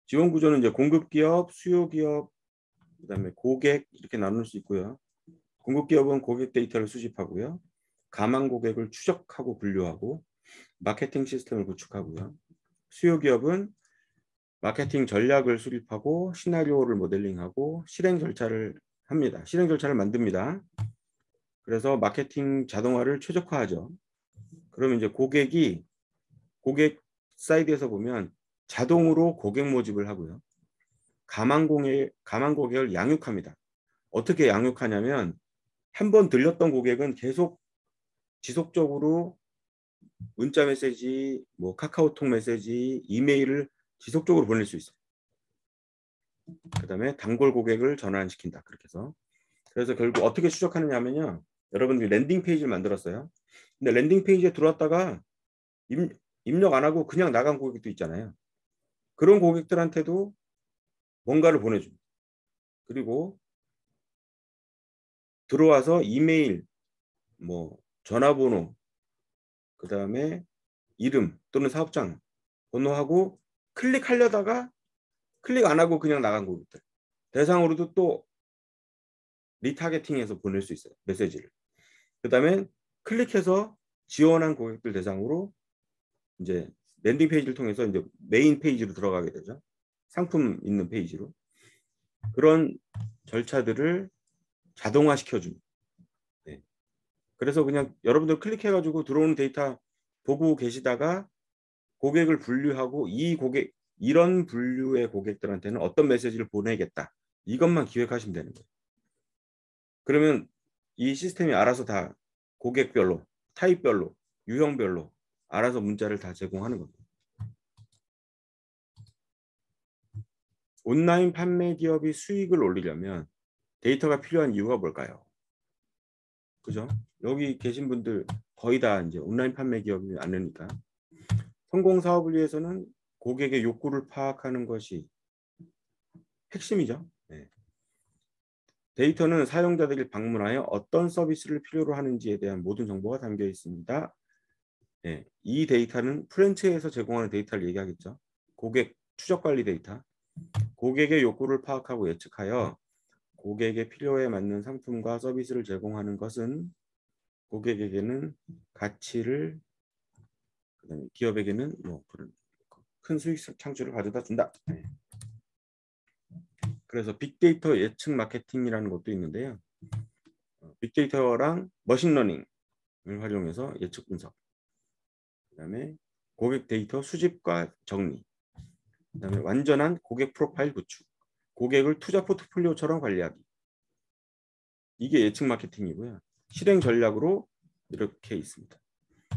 지원 구조는 이제 공급 기업, 수요 기업, 그다음에 고객 이렇게 나눌 수 있고요. 공급 기업은 고객 데이터를 수집하고요. 가망 고객을 추적하고 분류하고 마케팅 시스템을 구축하고요. 수요 기업은 마케팅 전략을 수립하고 시나리오를 모델링하고 실행 절차를 합니다. 실행 절차를 만듭니다. 그래서 마케팅 자동화를 최적화하죠. 그러면 이제 고객 사이드에서 보면 자동으로 고객 모집을 하고요. 가망 고객을 양육합니다. 어떻게 양육하냐면 한 번 들렸던 고객은 계속 지속적으로 문자 메시지, 뭐 카카오톡 메시지, 이메일을 지속적으로 보낼 수 있어요. 그다음에 단골 고객을 전환시킨다. 그렇게 해서. 그래서 결국 어떻게 추적하느냐 하면요. 여러분들이 랜딩 페이지를 만들었어요. 근데 랜딩 페이지에 들어왔다가 입력 안 하고 그냥 나간 고객도 있잖아요. 그런 고객들한테도 뭔가를 보내줍니다. 그리고 들어와서 이메일, 뭐 전화번호, 그 다음에 이름 또는 사업장 번호하고 클릭하려다가 클릭 안 하고 그냥 나간 고객들 대상으로도 또 리타겟팅해서 보낼 수 있어요. 메시지를. 그 다음에 클릭해서 지원한 고객들 대상으로 이제 랜딩 페이지를 통해서 이제 메인 페이지로 들어가게 되죠. 상품 있는 페이지로. 그런 절차들을 자동화 시켜줍니다. 네. 그래서 그냥 여러분들 클릭해가지고 들어오는 데이터 보고 계시다가 고객을 분류하고 이 고객 이런 분류의 고객들한테는 어떤 메시지를 보내겠다. 이것만 기획하시면 되는 거예요. 그러면 이 시스템이 알아서 다 고객별로, 타입별로, 유형별로 알아서 문자를 다 제공하는 겁니다. 온라인 판매 기업이 수익을 올리려면 데이터가 필요한 이유가 뭘까요? 그죠? 여기 계신 분들 거의 다 이제 온라인 판매 기업이 아니니까 성공 사업을 위해서는 고객의 욕구를 파악하는 것이 핵심이죠. 네. 데이터는 사용자들이 방문하여 어떤 서비스를 필요로 하는지에 대한 모든 정보가 담겨 있습니다. 네. 이 데이터는 프랜차이즈에서 제공하는 데이터를 얘기하겠죠. 고객 추적 관리 데이터. 고객의 욕구를 파악하고 예측하여 고객의 필요에 맞는 상품과 서비스를 제공하는 것은 고객에게는 가치를, 그다음에 기업에게는 뭐 큰 수익 창출을 가져다 준다. 네. 그래서 빅데이터 예측 마케팅이라는 것도 있는데요. 빅데이터랑 머신러닝을 활용해서 예측 분석, 그다음에 고객 데이터 수집과 정리, 그다음에 완전한 고객 프로파일 구축, 고객을 투자 포트폴리오처럼 관리하기. 이게 예측 마케팅이고요. 실행 전략으로 이렇게 있습니다.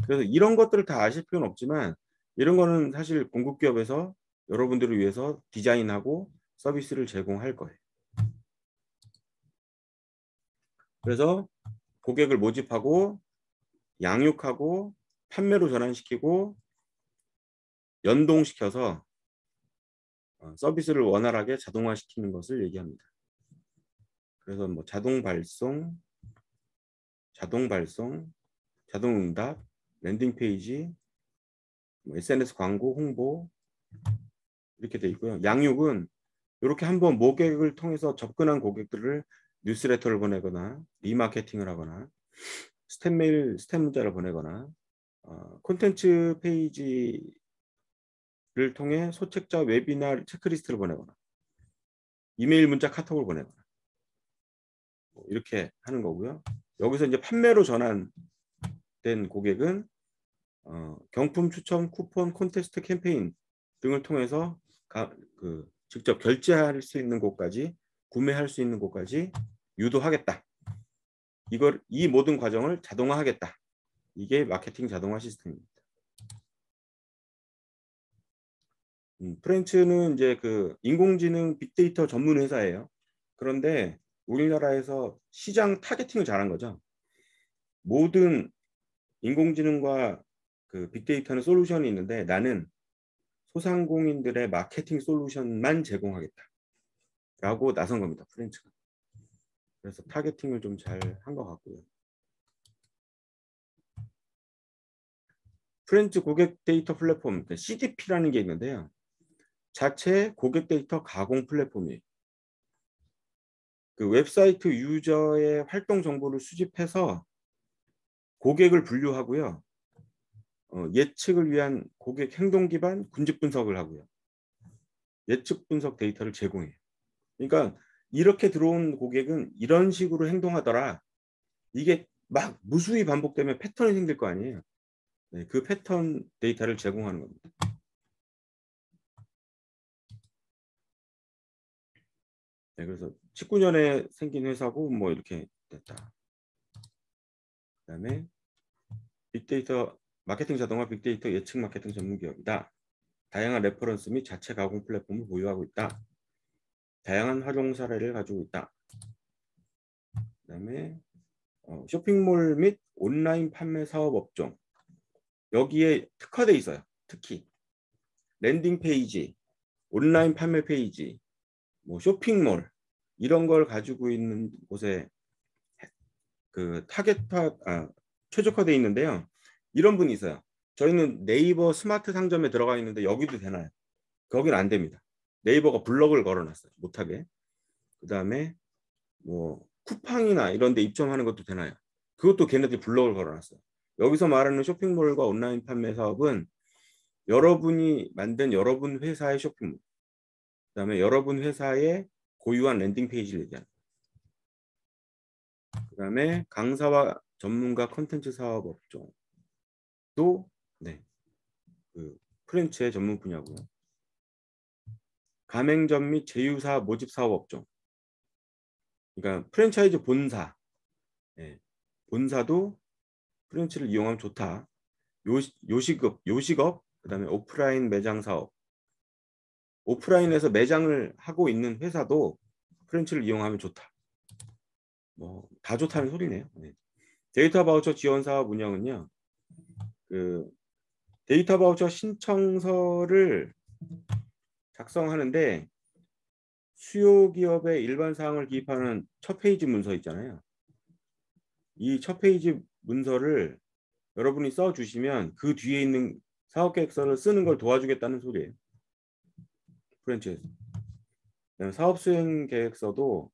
그래서 이런 것들을 다 아실 필요는 없지만 이런 거는 사실 공급기업에서 여러분들을 위해서 디자인하고 서비스를 제공할 거예요. 그래서 고객을 모집하고 양육하고 판매로 전환시키고 연동시켜서 서비스를 원활하게 자동화시키는 것을 얘기합니다. 그래서 뭐 자동 발송, 자동 응답, 랜딩 페이지, SNS 광고, 홍보 이렇게 돼 있고요. 양육은 이렇게 한번 모객을 통해서 접근한 고객들을 뉴스레터를 보내거나 리마케팅을 하거나 스텝 메일, 스텝 문자를 보내거나 콘텐츠 페이지를 통해 소책자 웨비나 체크리스트를 보내거나 이메일, 문자, 카톡을 보내거나 이렇게 하는 거고요. 여기서 이제 판매로 전환된 고객은 경품 추첨, 쿠폰, 콘테스트 캠페인 등을 통해서 직접 결제할 수 있는 곳까지, 구매할 수 있는 곳까지 유도하겠다. 이 모든 과정을 자동화하겠다. 이게 마케팅 자동화 시스템입니다. 프렌츠는 이제 그 인공지능 빅데이터 전문 회사예요. 그런데 우리나라에서 시장 타겟팅을 잘한 거죠. 모든 인공지능과 그 빅데이터는 솔루션이 있는데 나는 소상공인들의 마케팅 솔루션만 제공하겠다. 라고 나선 겁니다. 프렌츠가. 그래서 타겟팅을 좀 잘 한 것 같고요. 프렌즈 고객 데이터 플랫폼, CDP라는 게 있는데요. 자체 고객 데이터 가공 플랫폼이에요. 그 웹사이트 유저의 활동 정보를 수집해서 고객을 분류하고요. 예측을 위한 고객 행동 기반 군집 분석을 하고요. 예측 분석 데이터를 제공해요. 그러니까 이렇게 들어온 고객은 이런 식으로 행동하더라. 이게 막 무수히 반복되면 패턴이 생길 거 아니에요. 네, 그 패턴 데이터를 제공하는 겁니다. 네, 그래서 19년에 생긴 회사고 뭐 이렇게 됐다. 그다음에 빅데이터 마케팅 자동화 빅데이터 예측 마케팅 전문 기업이다. 다양한 레퍼런스 및 자체 가공 플랫폼을 보유하고 있다. 다양한 활용 사례를 가지고 있다. 그다음에 쇼핑몰 및 온라인 판매 사업 업종. 여기에 특화돼 있어요. 특히 랜딩 페이지, 온라인 판매 페이지, 뭐 쇼핑몰 이런 걸 가지고 있는 곳에 그 최적화돼 있는데요. 이런 분이 있어요. 저희는 네이버 스마트 상점에 들어가 있는데 여기도 되나요? 거기는 안 됩니다. 네이버가 블럭을 걸어놨어요. 못하게. 그 다음에 뭐 쿠팡이나 이런 데 입점하는 것도 되나요? 그것도 걔네들이 블럭을 걸어놨어요. 여기서 말하는 쇼핑몰과 온라인 판매 사업은 여러분이 만든 여러분 회사의 쇼핑몰, 그 다음에 여러분 회사의 고유한 랜딩 페이지를 얘기하는 그 다음에 강사와 전문가 컨텐츠 사업 업종도 네, 그 프랜차이즈 전문 분야고요. 가맹점 및 제휴사 모집 사업 업종. 그러니까 프랜차이즈 본사, 네, 본사도 프랜치를 이용하면 좋다. 요식업, 그다음에 오프라인 매장 사업. 오프라인에서 매장을 하고 있는 회사도 프랜치를 이용하면 좋다. 뭐 다 좋다는 소리네요. 네. 데이터 바우처 지원 사업 운영은요. 그 데이터 바우처 신청서를 작성하는데 수요 기업의 일반 사항을 기입하는 첫 페이지 문서 있잖아요. 이 첫 페이지 문서를 여러분이 써주시면 그 뒤에 있는 사업계획서를 쓰는 걸 도와주겠다는 소리예요. 프랜차이즈. 사업 수행 계획서도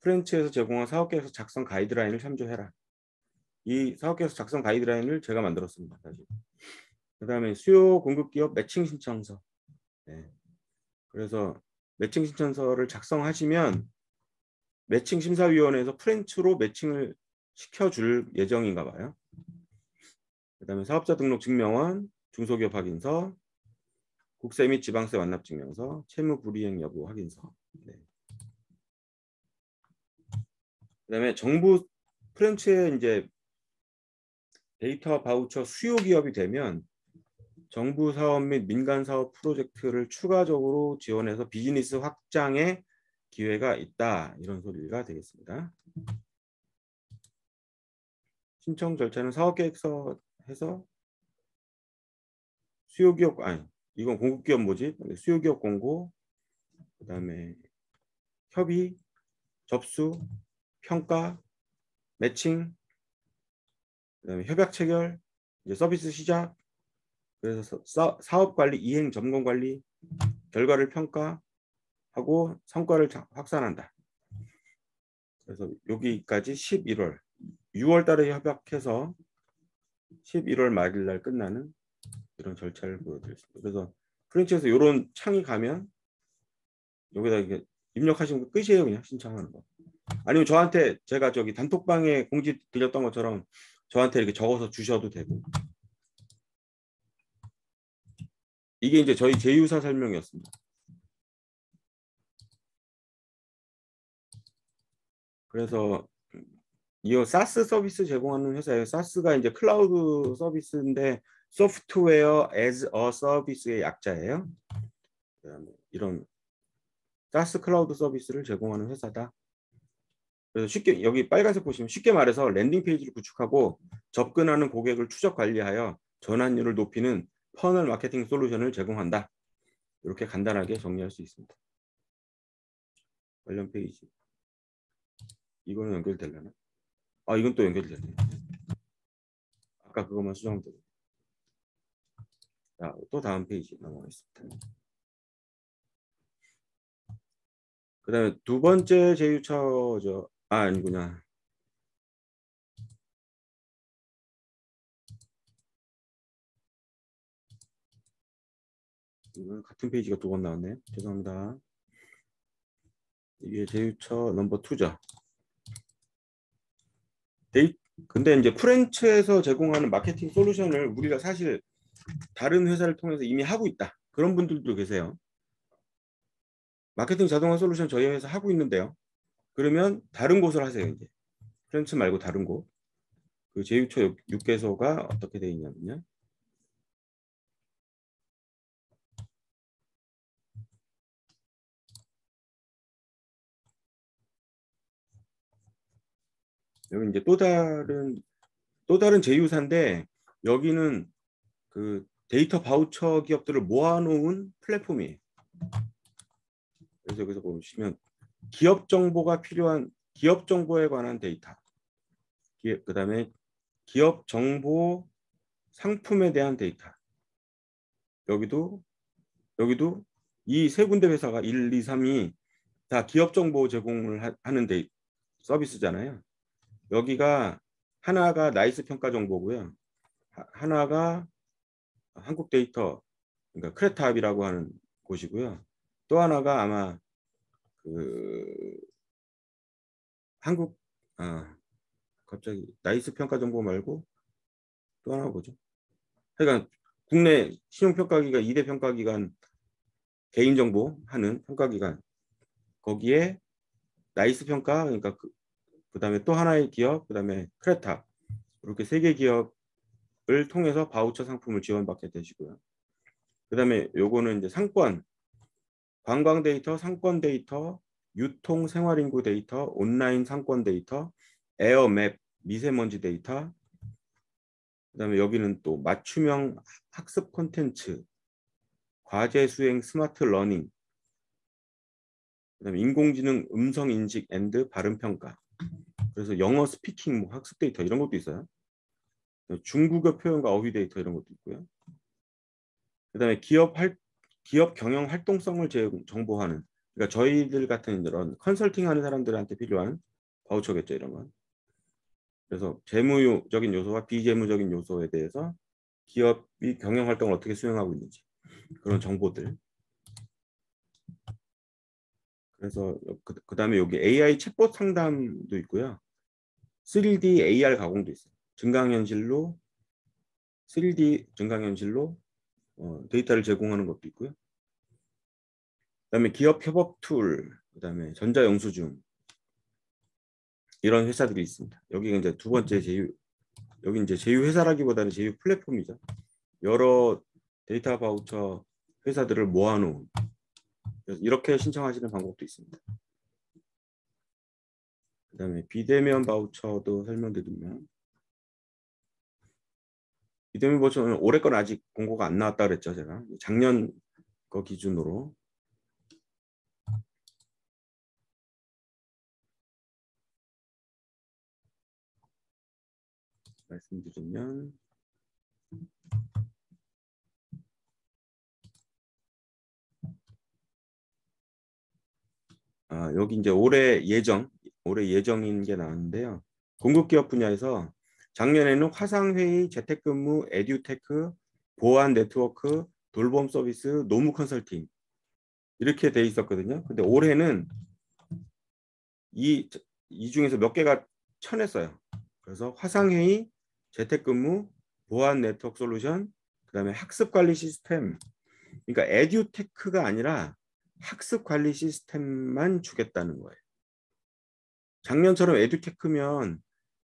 프랜차이즈에서 제공한 사업계획서 작성 가이드라인을 참조해라. 이 사업계획서 작성 가이드라인을 제가 만들었습니다. 사실. 그다음에 수요 공급 기업 매칭 신청서. 네. 그래서 매칭 신청서를 작성하시면 매칭 심사위원회에서 프랜츠로 매칭을 시켜줄 예정인가 봐요. 그다음에 사업자 등록 증명원, 중소기업 확인서, 국세 및 지방세 완납 증명서, 채무 불이행 여부 확인서. 네. 그다음에 정부 프랜차이즈 이제 데이터 바우처 수요 기업이 되면 정부 사업 및 민간 사업 프로젝트를 추가적으로 지원해서 비즈니스 확장의 기회가 있다. 이런 소리가 되겠습니다. 신청 절차는 사업계획서 해서 수요기업 이건 공급기업 모집, 수요기업 공고, 그 다음에 협의, 접수, 평가, 매칭, 그 다음에 협약 체결, 이제 서비스 시작, 그래서 사업관리, 이행 점검 관리, 결과를 평가하고 성과를 확산한다. 그래서 여기까지 11월, 6월 달에 협약해서 11월 말일 날 끝나는 이런 절차를 보여드렸습니다. 그래서 프랜차이즈에서 이런 창이 가면 여기다 이게 입력하시면 끝이에요. 그냥 신청하는 거. 아니면 저한테 제가 저기 단톡방에 공지 드렸던 것처럼 저한테 이렇게 적어서 주셔도 되고. 이게 이제 저희 제휴사 설명이었습니다. 그래서 이 사스 서비스 제공하는 회사예요. 사스가 이제 클라우드 서비스인데 소프트웨어 as a 서비스의 약자예요. 이런 사스 클라우드 서비스를 제공하는 회사다. 그래서 쉽게 여기 빨간색 보시면 쉽게 말해서 랜딩 페이지를 구축하고 접근하는 고객을 추적 관리하여 전환율을 높이는 퍼널 마케팅 솔루션을 제공한다. 이렇게 간단하게 정리할 수 있습니다. 관련 페이지. 이거는 연결되려나? 이건 또 연결되네. 아까 그것만 수정하면 되고. 자, 또 다음 페이지 넘어가겠습니다. 그 다음에 두 번째 제휴처죠. 아니구나. 이건 같은 페이지가 두 번 나왔네. 죄송합니다. 이게 제휴처 넘버 2죠. 근데 이제 프랜츠에서 제공하는 마케팅 솔루션을 우리가 사실 다른 회사를 통해서 이미 하고 있다. 그런 분들도 계세요. 마케팅 자동화 솔루션 저희 회사 하고 있는데요. 그러면 다른 곳을 하세요. 이제 프랜츠 말고 다른 곳. 그 제6초 6개소가 어떻게 되어 있냐면요. 여기 이제 또 다른 제휴사인데 여기는 그 데이터 바우처 기업들을 모아놓은 플랫폼이에요. 그래서 여기서 보시면 기업 정보가 필요한 기업 정보에 관한 데이터, 그다음에 기업 정보 상품에 대한 데이터. 여기도 이 세 군데 회사가 1, 2, 3이 다 기업 정보 제공을 하는 서비스잖아요. 여기가 하나가 나이스 평가 정보고요. 하나가 한국 데이터, 그러니까 크레탑이라고 하는 곳이고요. 또 하나가 아마 그 한국 갑자기 나이스 평가 정보 말고 또 하나 뭐죠? 그러니까 국내 신용평가기관 2대 평가기관 개인정보 하는 평가기관 거기에 나이스 평가 그러니까 그다음에 또 하나의 기업 그다음에 크레탑 이렇게 세 개 기업을 통해서 바우처 상품을 지원받게 되시고요. 그다음에 요거는 이제 상권 관광 데이터, 상권 데이터, 유통 생활인구 데이터, 온라인 상권 데이터, 에어맵 미세먼지 데이터, 그다음에 여기는 또 맞춤형 학습 콘텐츠, 과제 수행 스마트 러닝, 그다음에 인공지능 음성 인식 앤드 발음 평가. 그래서 영어 스피킹 뭐 학습 데이터 이런 것도 있어요. 중국어 표현과 어휘 데이터 이런 것도 있고요. 그다음에 기업 경영 활동성을 정보하는 그러니까 저희들 같은 이런 컨설팅하는 사람들한테 필요한 바우처겠죠 이런 건. 그래서 재무적인 요소와 비재무적인 요소에 대해서 기업이 경영 활동을 어떻게 수행하고 있는지 그런 정보들. 그래서 그다음에 여기 AI 챗봇 상담도 있고요. 3D AR 가공도 있어요. 3D 증강현실로 데이터를 제공하는 것도 있고요. 그다음에 기업 협업 툴, 그다음에 전자영수증 이런 회사들이 있습니다. 여기가 이제 두 번째 여기 이제 제휴 회사라기보다는 제휴 플랫폼이죠. 여러 데이터 바우처 회사들을 모아놓은 이렇게 신청하시는 방법도 있습니다. 그다음에 비대면 바우처도 설명드리면 비대면 바우처는 올해 건 아직 공고가 안 나왔다 그랬죠 제가 작년 거 기준으로 말씀드리면 여기 이제 올해 예정인 게 나왔는데요. 공급기업 분야에서 작년에는 화상회의, 재택근무, 에듀테크, 보안 네트워크, 돌봄 서비스, 노무 컨설팅 이렇게 돼 있었거든요. 근데 올해는 이 중에서 몇 개가 쳐냈어요. 그래서 화상회의, 재택근무, 보안 네트워크 솔루션, 그다음에 학습관리 시스템. 그러니까 에듀테크가 아니라 학습관리 시스템만 주겠다는 거예요. 작년처럼 에듀테크면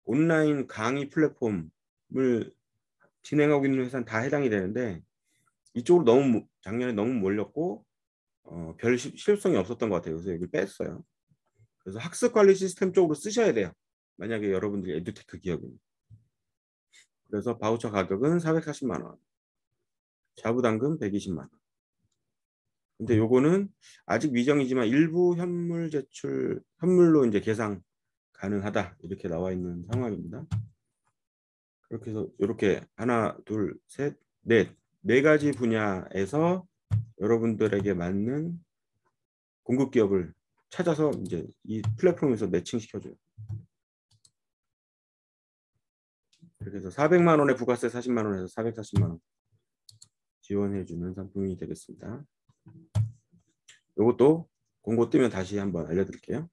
온라인 강의 플랫폼을 진행하고 있는 회사는 다 해당이 되는데 이쪽으로 작년에 너무 몰렸고 별 실효성이 없었던 것 같아요. 그래서 여기 뺐어요. 그래서 학습관리 시스템 쪽으로 쓰셔야 돼요. 만약에 여러분들이 에듀테크 기업입니다. 그래서 바우처 가격은 440만 원, 자부담금 120만 원. 근데 요거는 아직 미정이지만 일부 현물로 이제 계상 가능하다 이렇게 나와 있는 상황입니다. 그렇게 해서 이렇게 하나, 둘, 셋, 네 가지 분야에서 여러분들에게 맞는 공급 기업을 찾아서 이제 이 플랫폼에서 매칭시켜줘요. 그렇게 해서 400만 원에 부가세 40만 원에서 440만 원 지원해주는 상품이 되겠습니다. 이것도 공고 뜨면 다시 한번 알려드릴게요.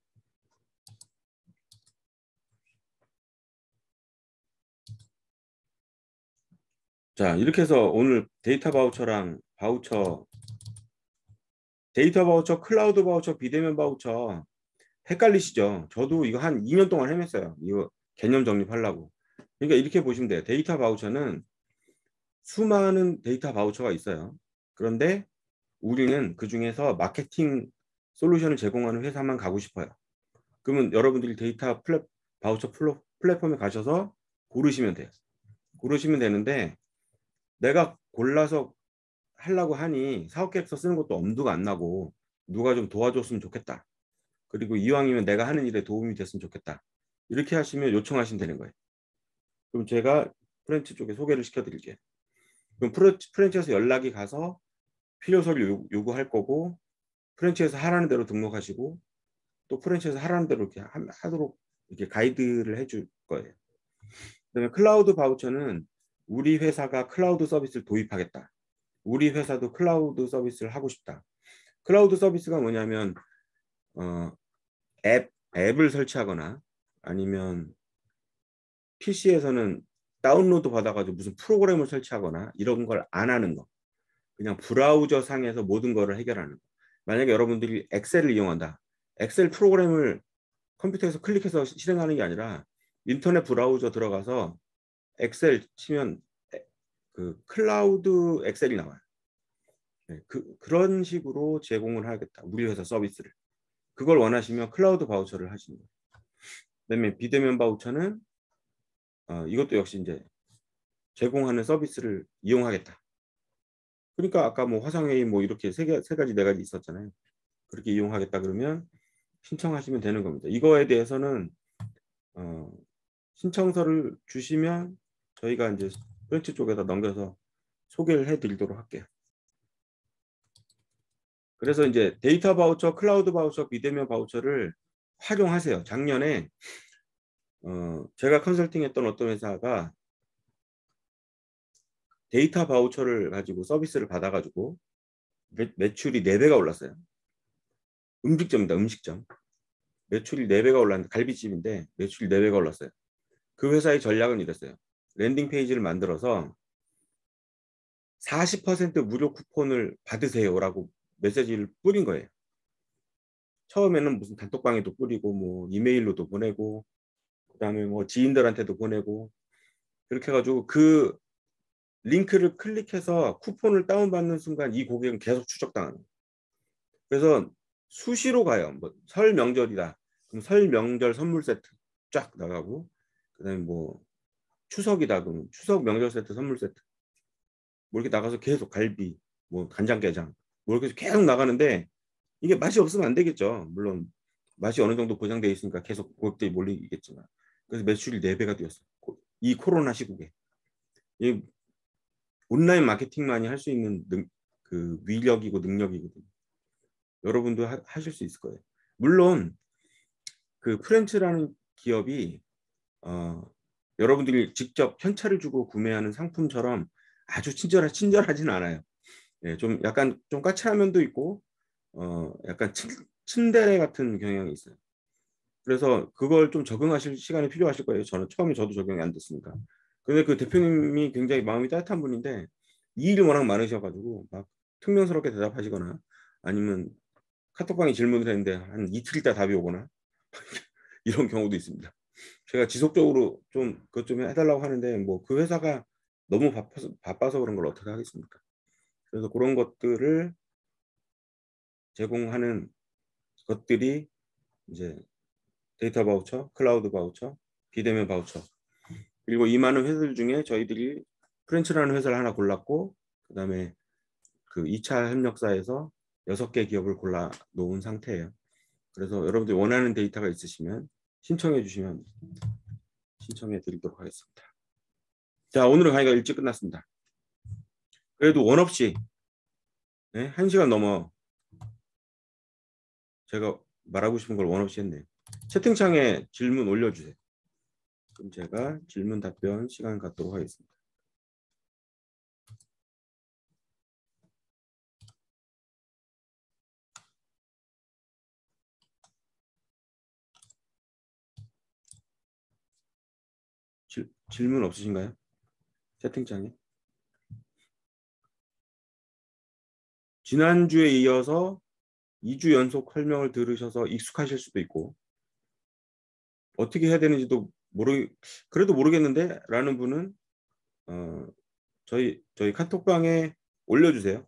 자, 이렇게 해서 오늘 데이터 바우처랑 데이터 바우처, 클라우드 바우처, 비대면 바우처 헷갈리시죠? 저도 이거 한 2년 동안 헤맸어요. 이거 개념 정립하려고. 그러니까 이렇게 보시면 돼요. 데이터 바우처는 수많은 데이터 바우처가 있어요. 그런데 우리는 그 중에서 마케팅 솔루션을 제공하는 회사만 가고 싶어요. 그러면 여러분들이 데이터 바우처 플랫폼에 가셔서 고르시면 돼요. 고르시면 되는데 내가 골라서 하려고 하니 사업 계획서 쓰는 것도 엄두가 안 나고 누가 좀 도와줬으면 좋겠다. 그리고 이왕이면 내가 하는 일에 도움이 됐으면 좋겠다. 이렇게 하시면 요청하시면 되는 거예요. 그럼 제가 프렌치 쪽에 소개를 시켜드릴게요. 그럼 프렌치에서 연락이 가서 필요 서류 요구할 거고 프렌치에서 하라는 대로 등록하시고 또 프렌치에서 하라는 대로 이렇게 하도록 이렇게 가이드를 해줄 거예요. 그다음에 클라우드 바우처는 우리 회사가 클라우드 서비스를 도입하겠다. 우리 회사도 클라우드 서비스를 하고 싶다. 클라우드 서비스가 뭐냐면 앱을 설치하거나 아니면 PC에서는 다운로드 받아가지고 무슨 프로그램을 설치하거나 이런 걸 안 하는 거. 그냥 브라우저 상에서 모든 거를 해결하는 거. 만약에 여러분들이 엑셀을 이용한다. 엑셀 프로그램을 컴퓨터에서 클릭해서 실행하는 게 아니라 인터넷 브라우저 들어가서 엑셀 치면 그 클라우드 엑셀이 나와요. 네, 그런 식으로 제공을 하겠다. 우리 회사 서비스를. 그걸 원하시면 클라우드 바우처를 하시는 거예요. 그다음에 비대면 바우처는 이것도 역시 이제 제공하는 서비스를 이용하겠다. 그러니까 아까 뭐 화상회의 뭐 이렇게 세 가지 네 가지 있었잖아요. 그렇게 이용하겠다 그러면 신청하시면 되는 겁니다. 이거에 대해서는 신청서를 주시면 저희가 이제 프렌치 쪽에다 넘겨서 소개를 해드리도록 할게요. 그래서 이제 데이터 바우처, 클라우드 바우처, 비대면 바우처를 활용하세요. 작년에 제가 컨설팅했던 어떤 회사가 데이터 바우처를 가지고 서비스를 받아가지고 매출이 4배가 올랐어요. 음식점입니다. 음식점. 매출이 4배가 올랐는데 갈비집인데 매출이 4배가 올랐어요. 그 회사의 전략은 이랬어요. 랜딩 페이지를 만들어서 40% 무료 쿠폰을 받으세요라고 메시지를 뿌린 거예요. 처음에는 무슨 단톡방에도 뿌리고 뭐 이메일로도 보내고 그다음에 뭐 지인들한테도 보내고 그렇게 해가지고 그 링크를 클릭해서 쿠폰을 다운받는 순간 이 고객은 계속 추적당하는 거예요. 그래서 수시로 가요. 뭐 설 명절이다. 그럼 설 명절 선물 세트 쫙 나가고 그다음에 뭐 추석이다. 그럼 추석 명절 세트 선물 세트 뭐 이렇게 나가서 계속 갈비 뭐 간장게장 뭐 이렇게 계속 나가는데 이게 맛이 없으면 안 되겠죠. 물론 맛이 어느 정도 보장되어 있으니까 계속 고객들이 몰리겠지만 그래서 매출이 4배가 되었어요. 이 코로나 시국에 이 온라인 마케팅만이 할 수 있는 그 위력이고 능력이거든요. 여러분도 하실 수 있을 거예요. 물론 그 프렌치라는 기업이 여러분들이 직접 현찰을 주고 구매하는 상품처럼 아주 친절하지는 않아요. 예, 좀 약간 좀 까칠한 면도 있고 약간 친데레 같은 경향이 있어요. 그래서 그걸 좀 적응하실 시간이 필요하실 거예요. 처음에 저도 적응이 안 됐으니까. 근데 그 대표님이 굉장히 마음이 따뜻한 분인데 이 일이 워낙 많으셔가지고 막 퉁명스럽게 대답하시거나 아니면 카톡방에 질문을 했는데 한 이틀 있다 답이 오거나 이런 경우도 있습니다. 제가 지속적으로 좀 그것 좀 해달라고 하는데 뭐 그 회사가 너무 바빠서 그런 걸 어떻게 하겠습니까? 그래서 그런 것들을 제공하는 것들이 이제 데이터 바우처, 클라우드 바우처, 비대면 바우처 그리고 이 많은 회사들 중에 저희들이 프렌치라는 회사를 하나 골랐고 그다음에 그 2차 협력사에서 6개 기업을 골라 놓은 상태예요. 그래서 여러분들이 원하는 데이터가 있으시면 신청해 주시면 신청해 드리도록 하겠습니다. 자, 오늘은 강의가 일찍 끝났습니다. 그래도 원 없이 네? 1시간 넘어 제가 말하고 싶은 걸 원 없이 했네요. 채팅창에 질문 올려주세요. 그럼 제가 질문 답변 시간 갖도록 하겠습니다. 질문 없으신가요? 채팅창에. 지난주에 이어서 2주 연속 설명을 들으셔서 익숙하실 수도 있고 어떻게 해야 되는지도 그래도 모르겠는데 라는 분은 저희 카톡방에 올려주세요.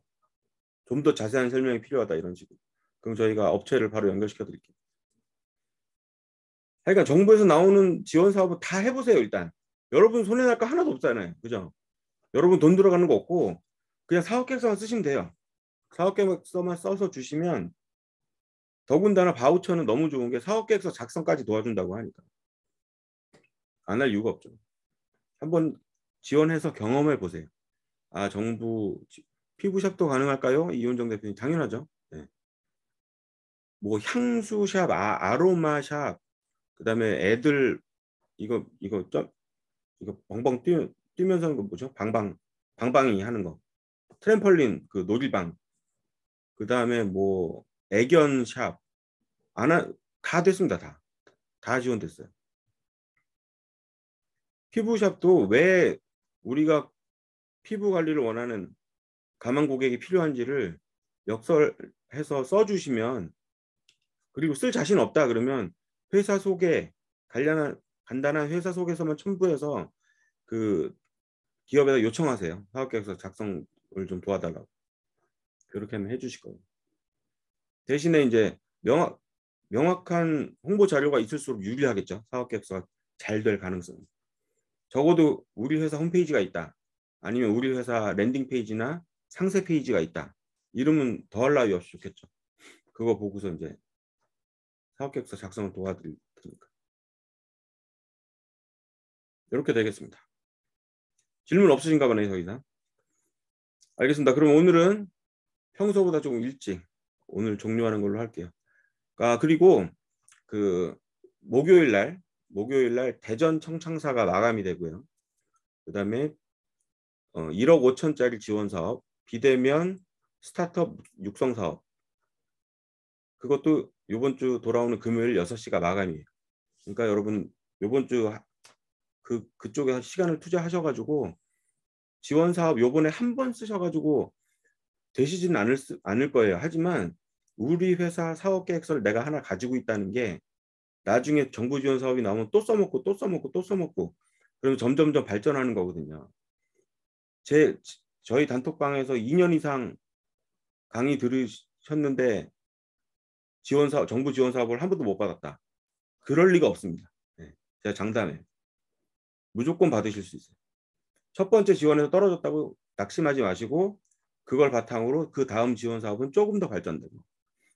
좀 더 자세한 설명이 필요하다 이런 식으로. 그럼 저희가 업체를 바로 연결시켜 드릴게요. 그러니까 정부에서 나오는 지원 사업은 다 해보세요. 일단 여러분 손해 날 거 하나도 없잖아요. 그죠? 여러분 돈 들어가는 거 없고 그냥 사업계획서만 쓰시면 돼요. 사업계획서만 써서 주시면, 더군다나 바우처는 너무 좋은 게 사업계획서 작성까지 도와준다고 하니까 안 할 이유가 없죠. 한번 지원해서 경험해 보세요. 아, 정부 피부샵도 가능할까요? 이윤정 대표님, 당연하죠. 네. 뭐 향수샵, 아로마샵, 그다음에 애들 이거 벙벙 뛰면서 하는 거 뭐죠? 방방이 하는 거. 트램펄린 그 놀이방. 그다음에 뭐 애견샵 다 됐습니다. 다 지원됐어요. 피부샵도 왜 우리가 피부 관리를 원하는 가만 고객이 필요한지를 역설해서 써주시면, 그리고 쓸 자신 없다 그러면 회사 소개, 간단한 회사 소개서만 첨부해서 그 기업에다 요청하세요. 사업계획서 작성을 좀 도와달라고. 그렇게 하면 해주실 거예요. 대신에 이제 명확한 홍보 자료가 있을수록 유리하겠죠. 사업계획서가 잘 될 가능성이. 적어도 우리 회사 홈페이지가 있다. 아니면 우리 회사 랜딩 페이지나 상세 페이지가 있다. 이러면 더할 나위 없이 좋겠죠. 그거 보고서 이제 사업계획서 작성을 도와드릴 테니까. 이렇게 되겠습니다. 질문 없으신가 보네요, 더 이상. 알겠습니다. 그럼 오늘은 평소보다 조금 일찍 오늘 종료하는 걸로 할게요. 그리고 그 목요일 날 대전 청창사가 마감이 되고요. 그다음에 1억 5천짜리 지원 사업, 비대면 스타트업 육성 사업, 그것도 이번 주 돌아오는 금요일 6시가 마감이에요. 그러니까 여러분 이번 주 그쪽에 시간을 투자하셔가지고 지원 사업 요번에 한 번 쓰셔가지고 되시지는 않을 거예요. 하지만 우리 회사 사업 계획서를 내가 하나 가지고 있다는 게 나중에 정부 지원 사업이 나오면 또 써먹고 또 써먹고 또 써먹고 그러면 점점점 발전하는 거거든요. 저희 단톡방에서 2년 이상 강의 들으셨는데 정부 지원 사업을 한 번도 못 받았다. 그럴 리가 없습니다. 네, 제가 장담해요. 무조건 받으실 수 있어요. 첫 번째 지원에서 떨어졌다고 낙심하지 마시고 그걸 바탕으로 그 다음 지원 사업은 조금 더 발전되고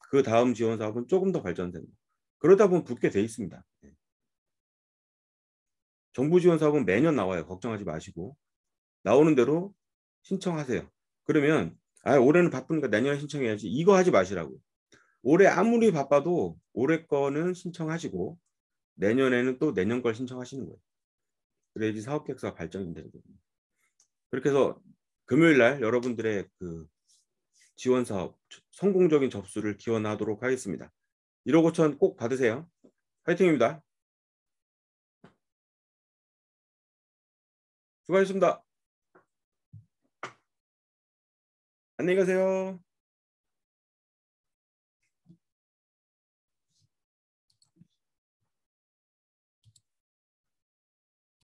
그 다음 지원 사업은 조금 더 발전되고 그러다 보면 붙게 돼 있습니다. 네. 정부 지원 사업은 매년 나와요. 걱정하지 마시고 나오는 대로 신청하세요. 그러면 올해는 바쁘니까 내년에 신청해야지 이거 하지 마시라고. 올해 아무리 바빠도 올해 거는 신청하시고 내년에는 또 내년 걸 신청하시는 거예요. 그래야지 사업계획서가 발전이 되거든요. 그렇게 해서 금요일 날 여러분들의 그 지원 사업 성공적인 접수를 기원하도록 하겠습니다. 1억 5천 꼭 받으세요. 화이팅입니다. 수고하셨습니다. 안녕히 가세요.